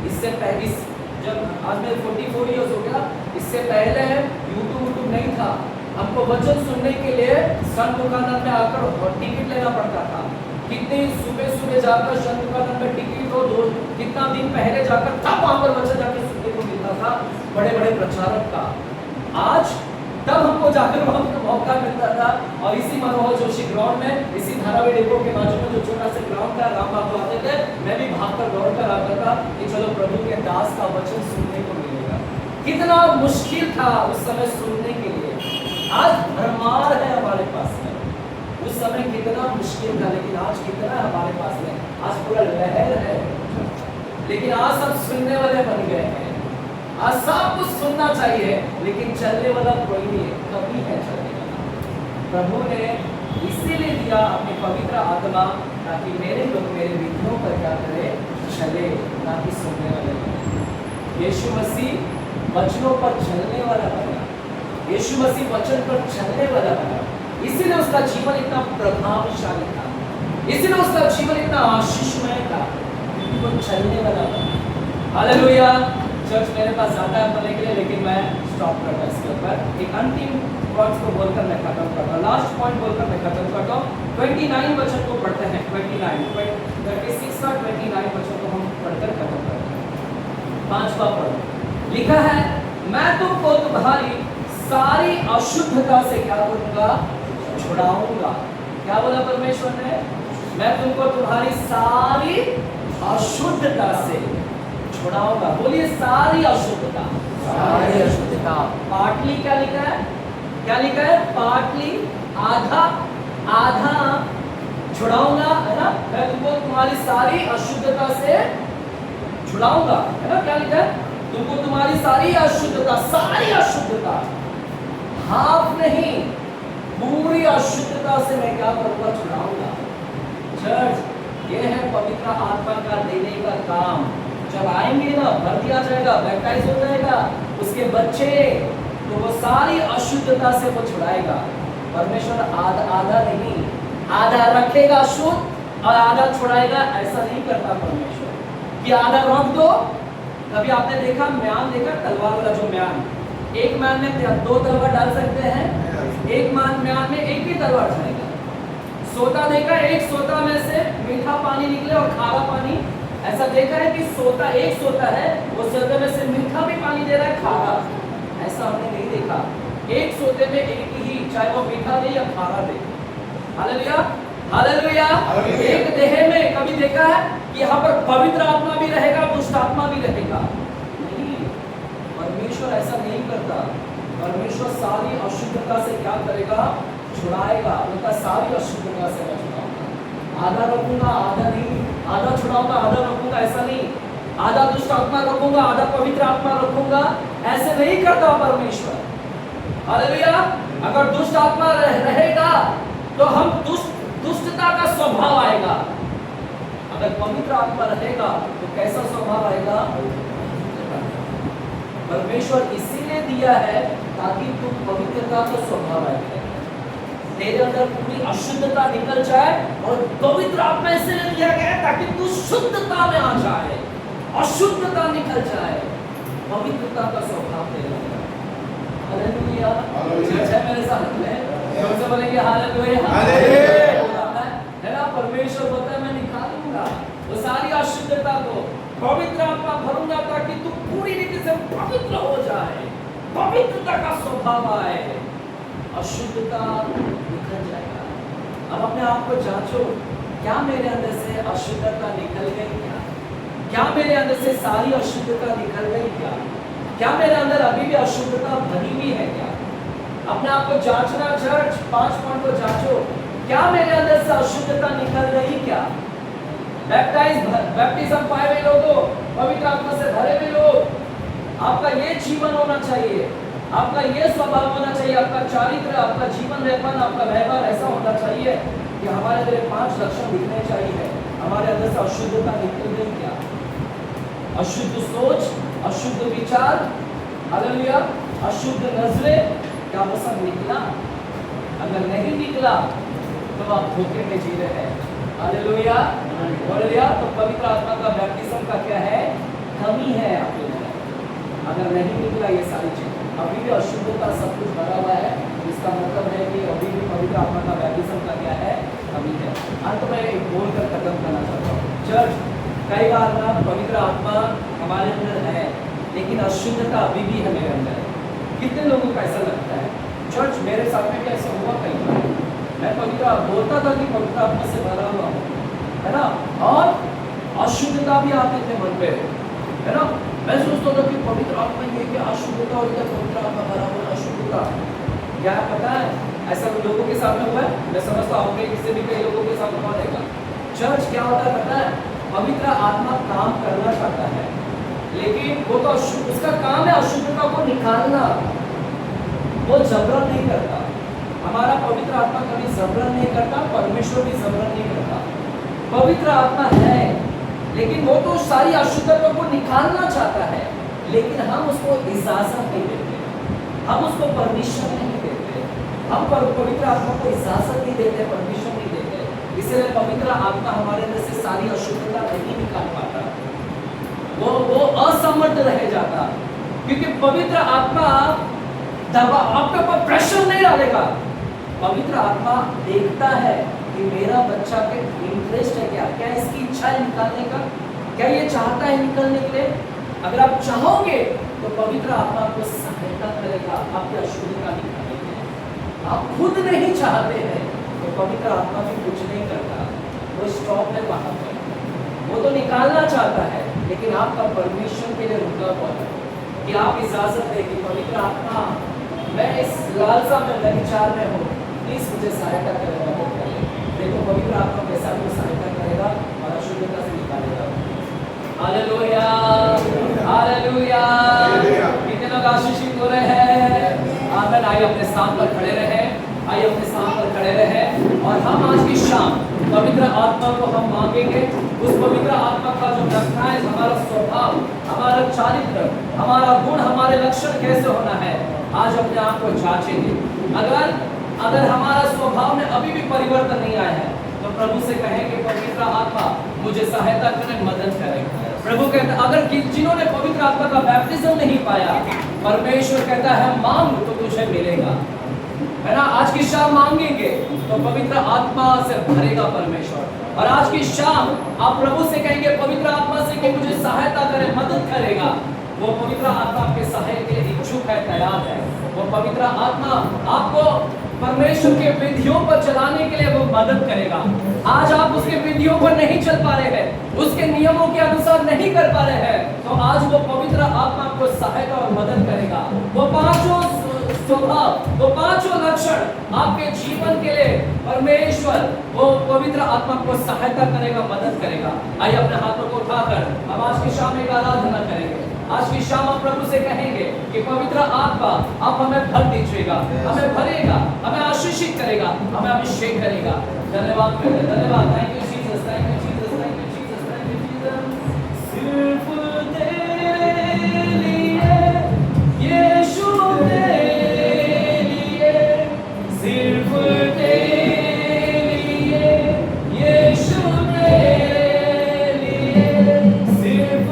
इससे पहले जब आज मैं 44 इयर्स हो गया, इससे पहले यूट्यूब नहीं था। हमको वचन सुनने के लिए सन दुकान में आकर टिकट लेना पड़ता था। कितनी सुबह जाकर सन दुकान में टिकट हो, कितना दिन पहले जाकर तब वहां पर वचन जाकर सुनने को मिलता था बड़े बड़े प्रचारक का। आज तब हमको जाकर वहां पर मौका मिलता था। और इसी मनोहर जोशी ग्राउंड में, इसी धारावी डेपो के बाजू में जो छोटा सा ग्राउंड था, राम बाबू आते थे, मैं भी भागकर दौड़ कर आता था कि चलो प्रभु के दास का वचन सुनने को मिलेगा। कितना मुश्किल था उस समय सुनने के लिए। आज भरमार है हमारे पास में, उस समय कितना मुश्किल था, लेकिन आज कितना हमारे पास में, आज पूरा लहर है। लेकिन आज सब सुनने वाले बन गए हैं। आज सब कुछ सुनना चाहिए, लेकिन चलने वाला कोई नहीं है, कभी है चलने वाला। प्रभु ने इसीलिए दिया अपनी पवित्र आत्मा ताकि मेरे लोग मेरे विधियों पर क्या करे, चले, ना कि सुनने वाले बने। यीशु मसीह वचनों पर चलने वाला बना, यीशु मसीह वचन पर चलने वाला बना, इसीलिए उसका जीवन इतना प्रभावशाली था, इसीलिए उसका जीवन इतना आशीषमय था, क्योंकि वो चलने वाला बना। हालेलुया। चर्च मेरे पास ज्यादा है बोलने के लिए, लेकिन मैं स्टॉप करता है इसके ऊपर। एक अंतिम पॉइंट को बोलकर मैं खत्म करता हूँ, लास्ट पॉइंट बोलकर मैं खत्म करता हूँ। 29 वचन को पढ़ते हैं, 36 का 29 वचन को हम पढ़कर खत्म करते हैं। 5वां पद लिखा है, मैं तुमको तुम्हारी सारी अशुद्धता से क्या करूंगा, छुड़ाऊंगा। क्या बोला परमेश्वर ने? मैं तुमको तुम्हारी सारी अशुद्धता से छुड़ाऊंगा। बोलिए सारी अशुद्धता। सारी अशुद्धता। पार्टली क्या लिखा है? क्या लिखा है? पार्टली, आधा, आधा छुड़ाऊंगा, है ना? मैं तुमको तुम्हारी सारी अशुद्धता से छुड़ाऊंगा, है ना? क्या लिखा है? तुमको तुम्हारी सारी अशुद्धता, हाफ नहीं, पूरी अशुद्धता से मैं क्या करूंगा, छुड़ाऊंगा। चर्च, ये है पवित्र आत्मा का देने का काम। जब आएंगे ना, भर दिया जाएगा, बैप्टाइज हो जाएगा उसके बच्चे, तो वो सारी अशुद्धता से वो छुड़ाएगा। परमेश्वर आधा नहीं, आधा रखेगा शुद्ध और आधा छुड़ाएगा। ऐसा नहीं करता परमेश्वर कि आधा रोक दो। कभी आपने देखा म्यान देखा, तलवार वाला जो म्यान, एक म्यान में 2 तलवार डाल सकते हैं, एक म्यान में एक ही तलवार जाएगा। सोता देखा, एक सोता में से मीठा पानी निकले और खारा पानी। ऐसा देखा है कि सोता, एक सोता है, वो सोते में से मीठा भी पानी दे रहा है, खारा। ऐसा हमने नहीं देखा। एक सोते में एक ही, चाहे वो मीठा दे या खारा दे। Hallelujah, hallelujah. एक देह में कभी देखा है कि यहाँ पर पवित्र आत्मा भी रहेगा, दुष्ट आत्मा भी रहेगा? नहीं, परमेश्वर ऐसा नहीं करता। परमेश्वर सारी अशुद्धता से क्या करेगा, छुड़ाएगा। उनका सारी अशुद्धता से मैं छुड़ाऊंगा। आधा रखूंगा, आधा नहीं, आधा छुड़ाऊंगा, आधा रखूंगा, ऐसा नहीं। आधा दुष्ट आत्मा रखूंगा, आधा पवित्र आत्मा रखूंगा, ऐसे नहीं करता परमेश्वर। हालेलुया। अगर दुष्ट आत्मा रहेगा तो हम दुष्टता का स्वभाव आएगा। अगर पवित्र आत्मा रहेगा तो कैसा स्वभाव आएगा? परमेश्वर इसीलिए दिया है ताकि तुम पवित्रता का स्वभाव आएगा, तेरे अंदर पूरी अशुद्धता निकल जाए। और पवित्र आत्मा इसलिए दिया गया है ताकि तू शुद्धता में आ जाए, अशुद्धता निकल जाए, पवित्रता का स्वभाव तेरे अंदर। हालेलुया। चर्च है मेरे साथ में, सबसे बोलेंगे हालेलुया, है ना? परमेश्वर बोलता है मैं निकालूंगा वो सारी अशुद्धता को, पवित्र आत्मा भरूंगा ताकि तू पूरी रीति से पवित्र हो जाए, पवित्रता का स्वभाव आए, अशुद्धता निकल जाएगा। अब अपने आप को जांचो, क्या मेरे अंदर से अशुद्धता निकल गई? क्या मेरे अंदर से सारी अशुद्धता निकल गई? क्या मेरे अंदर अभी भी अशुद्धता भरी हुई है? क्या अपने आप को जांचना। चर्च, 5 पॉइंट को जांचो, क्या मेरे अंदर से अशुद्धता निकल गई? क्या बैप्टिज्म पाए हुए लोगों, पवित्र आत्मा से भरे हुए लोग, आपका ये जीवन होना चाहिए, आपका ये स्वभाव होना चाहिए, आपका चारित्र, आपका जीवन व्यवहार, आपका व्यवहार ऐसा होना चाहिए कि हमारे अंदर 5 लक्षण दिखने चाहिए। हमारे अंदर से अशुद्धता निकल गई क्या? अशुद्ध सोच, अशुद्ध विचार, हालेलुया, अशुद्ध नजरें, क्या वो सब निकला? अगर नहीं निकला तो आप धोखे में जी रहे हैं। Hallelujah, hallelujah. तो पवित्र आत्मा का बैप्टिज्म का क्या है? कमी है आपके अंदर। अगर नहीं निकला ये सारी चीज, अभी भी अशुद्धता सब कुछ भरा हुआ है, इसका मतलब है कि अभी भी पवित्र आत्मा का बैप्टिज्म का क्या है? कमी है। अंत में एक बोलकर खत्म करना चाहता हूँ। चर्च, कई बार ना पवित्र आत्मा हमारे अंदर है लेकिन अशुद्धता अभी भी है मेरे अंदर। कितने लोगों को ऐसा लगता है? चर्च, मेरे साथ में भी ऐसा हुआ कई बार। मैं पवित्र बोलता था कि पवित्र आत्मा से भरा हुआ हूँ, है ना, और अशुद्धता भी आते थे मन पे, है ना। मैं सोचता था कि पवित्र आत्मा ये क्या अशुद्धता और क्या पवित्र आत्मा भरा हुआ अशुद्धता, क्या पता है? ऐसा लोगों के साथ में हुआ है, मैं समझता हूँ इससे भी कई लोगों के साथ हुआ रहेगा। चर्च, क्या होता है पता है? पवित्र आत्मा काम करना चाहता है लेकिन वो तो उसका काम है अशुद्धता को निकालना, वो जबरन नहीं करता। हमारा पवित्र आत्मा कभी जबरन नहीं करता, परमेश्वर भी जबरन नहीं करता। पवित्र आत्मा है लेकिन वो तो सारी अशुद्धता को निकालना चाहता है, लेकिन हम उसको इजाजत नहीं देते, हम उसको परमिशन नहीं देते, हम पवित्र आत्मा को इजाजत नहीं देते, परमिशन नहीं देते। इसलिए पवित्र आत्मा हमारे अंदर से सारी अशुद्धता नहीं निकाल पाता, वो असमर्थ रह जाता, क्योंकि पवित्र आत्मा दबाव, आपके ऊपर प्रेशर नहीं डालेगा। पवित्र आत्मा देखता है कि मेरा बच्चा के इंटरेस्ट है क्या इसकी इच्छा है निकालने का, क्या ये चाहता है निकलने के लिए। अगर आप चाहोगे तो पवित्र आत्मा आपको सहायता करेगा आपकी अशुद्धता निकालने के लिए। आप खुद नहीं चाहते हैं तो पवित्र आत्मा भी कुछ नहीं करता, वो स्टॉप है वहां पर। वो तो निकालना चाहता है लेकिन आपका परमिशन के लिए रुका हुआ है कि आप इजाजत दें कि पवित्र आत्मा मैं इस लालसा में विचार में हूँ, प्लीज मुझे सहायता करेगा। देखो पवित्र आत्मा कैसा आपको सहायता करेगा और अशुद्धता से निकालेगा। Hallelujah, hallelujah. कितने लोग आशीषित हो रहे हैं? आमीन। आइए अपने स्थान पर खड़े रहे, आइए अपने स्थान पर खड़े रहे और हम आज की शाम पवित्र आत्मा को हम मांगेंगे। उस पवित्र आत्मा का जो लक्षण है, हमारा स्वभाव, हमारा चारित्र, हमारा गुण, हमारे लक्षण कैसे होना है, आज अपने आप को जांचेंगे। अगर हमारा स्वभाव में अभी भी परिवर्तन नहीं आया है तो प्रभु से कहेंगे पवित्र आत्मा मुझे सहायता करें, मदद करें। प्रभु कहता है अगर जिन्होंने पवित्र आत्मा का बैप्टिज्म नहीं पाया, परमेश्वर कहता है मांग तो तुझे मिलेगा, है ना। आज की शाम मांगेंगे तो पवित्र आत्मा से भरेगा परमेश्वर। और आज की शाम आप प्रभु से कहेंगे पवित्र आत्मा से कि मुझे सहायता करे, मदद करेगा। वो पवित्र आत्मा आपके सहायता के लिए इच्छुक है, तैयार है। वो पवित्र आत्मा आपको परमेश्वर के विधियों पर चलाने के लिए वो मदद करेगा। आज आप उसके विधियों पर नहीं चल पा रहे हैं, उसके नियमों के अनुसार नहीं कर पा रहे हैं, तो आज वो पवित्र आत्मा आपको सहायता और मदद करेगा। वो पांचों स्वभाव, वो पांचों लक्षण आपके जीवन के लिए परमेश्वर वो पवित्र आत्मा को सहायता करेगा, मदद करेगा। आइए अपने हाथों को उठाकर हम आज की शाम एक आराधना करेंगे। आज की शाम आप प्रभु से कहेंगे कि पवित्र आत्मा आप हमें भर दीजिएगा, हमें भरेगा, हमें आशीषित करेगा, हमें अभिषेक करेगा। धन्यवाद करते, धन्यवाद। Thank you Jesus, thank you Jesus, thank you Jesus, thank you Jesus. सिर्फ तेरे लिए यीशु तेरे लिए, सिर्फ तेरे लिए यीशु तेरे लिए, सिर्फ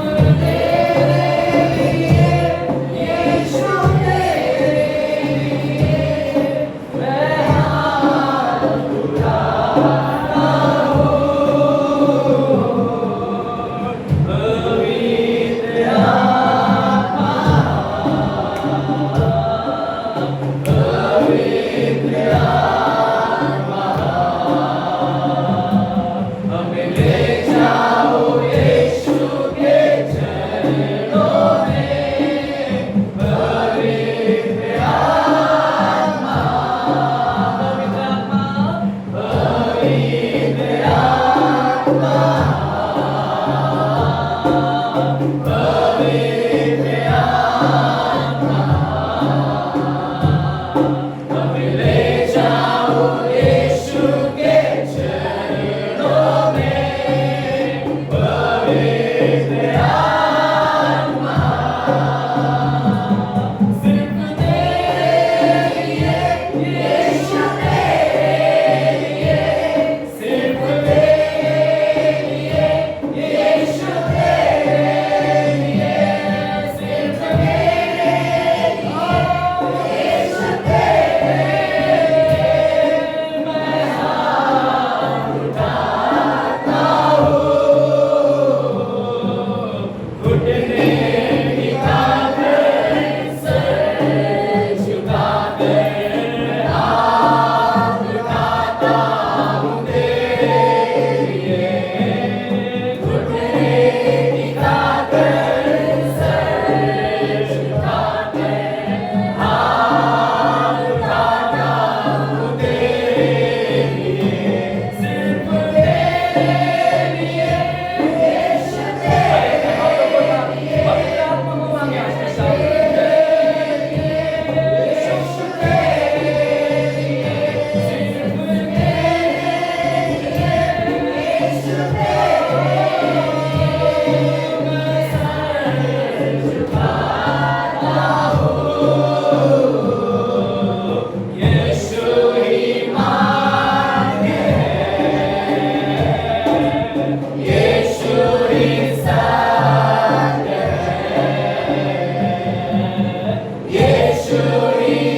Yeshua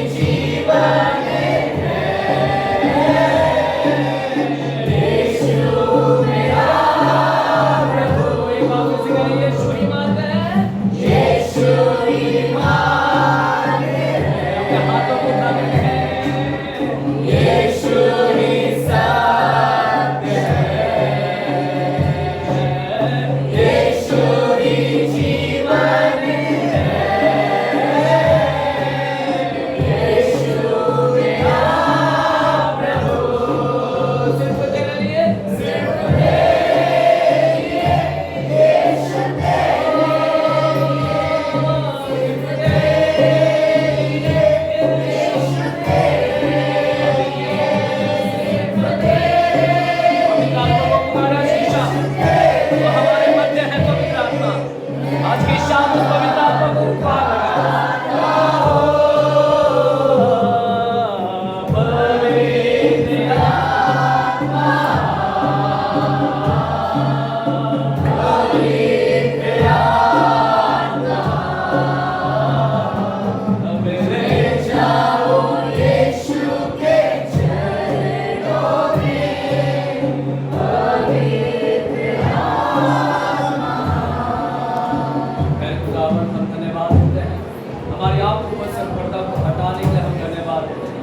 ऊपर से पर्दा को हटाने के लिए हम धन्यवाद देते हैं।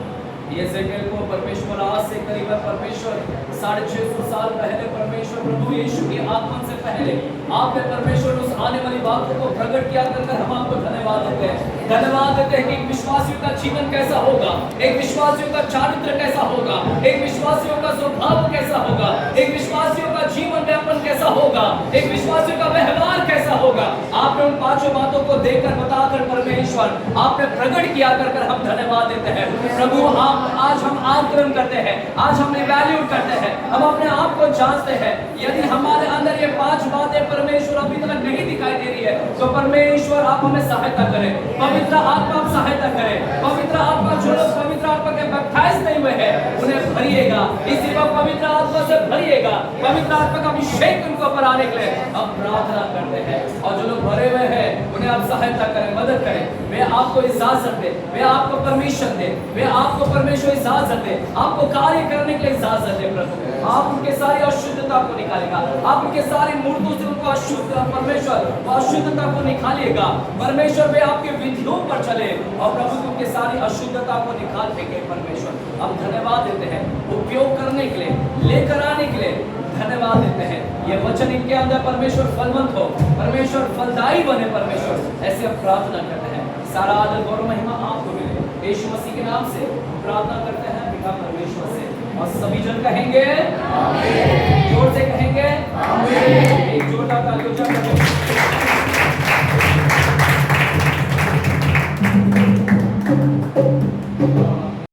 यहेजकेल को परमेश्वर आज से करीबन परमेश्वर 650 साल पहले परमेश्वर प्रभु यीशु के आगमन से पहले आपने परमेश्वर उस आने वाली बातों को प्रकट किया कर हम आपको धन्यवाद देते हैं। धन्यवाद देते हैं कि एक विश्वासियों का जीवन कैसा होगा, एक विश्वासियों का चारित्र कैसा होगा, एक विश्वासियों का स्वभाव कैसा होगा, एक विश्वासियों का जीवन यापन कैसा होगा, एक विश्वासियों का व्यवहार कैसा होगा। आपने उन पांचों बातों को देकर बताकर परमेश्वर आपने प्रकट किया कर हम धन्यवाद देते हैं। प्रभु आप आज हम आकलन करते हैं, आज हम इवैल्यूएट करते हैं, हम अपने आप को जांचते हैं। यदि हमारे अंदर ये 5 बातें परमेश्वर अभी तक नहीं दिखाई दे रही है तो परमेश्वर आप हमें सहायता करें, पवित्र आत्मा आप सहायता करें। पवित्र आत्मा जो लोग पवित्र आत्मा के बैप्टाइज नहीं हुए हैं उन्हें भरिएगा, इसी वक्त पवित्र आत्मा से भरिएगा, पवित्र आत्मा का अभिषेक उनके ऊपर आने के लिए हम प्रार्थना करते हैं। और जो लोग भरे हुए हैं उन्हें आप सहायता करें, मदद करें। वे आपको इजाजत दे, वे आपको परमिशन दे, वे आपको परमेश्वर इजाजत दे, आपको कार्य करने के लिए इजाजत दे। प्रभु आप उनके सारी अशुद्धता को निकालेगा, आप उनके सारी मूर्तों से उनको अशुद्ध परमेश्वर अशुद्धता को निकालिएगा। परमेश्वर वे आपके विधियों पर चले और प्रभु उनके सारी अशुद्धता को निकाल फेंके। परमेश्वर हम धन्यवाद देते हैं उपयोग करने के लिए, लेकर आने के लिए धन्यवाद देते हैं। ये वचन इनके अंदर परमेश्वर फलवंत हो, परमेश्वर फलदायी बने। परमेश्वर ऐसे हम प्रार्थना करते हैं। सारा आदर गौरव महिमा आपको मिले यीशु मसीह के नाम से प्रार्थना करते हैं पिता परमेश्वर से। और सभी जन कहेंगे आमीन, जोर से कहेंगे आमीन। एक जोरदार तालियों से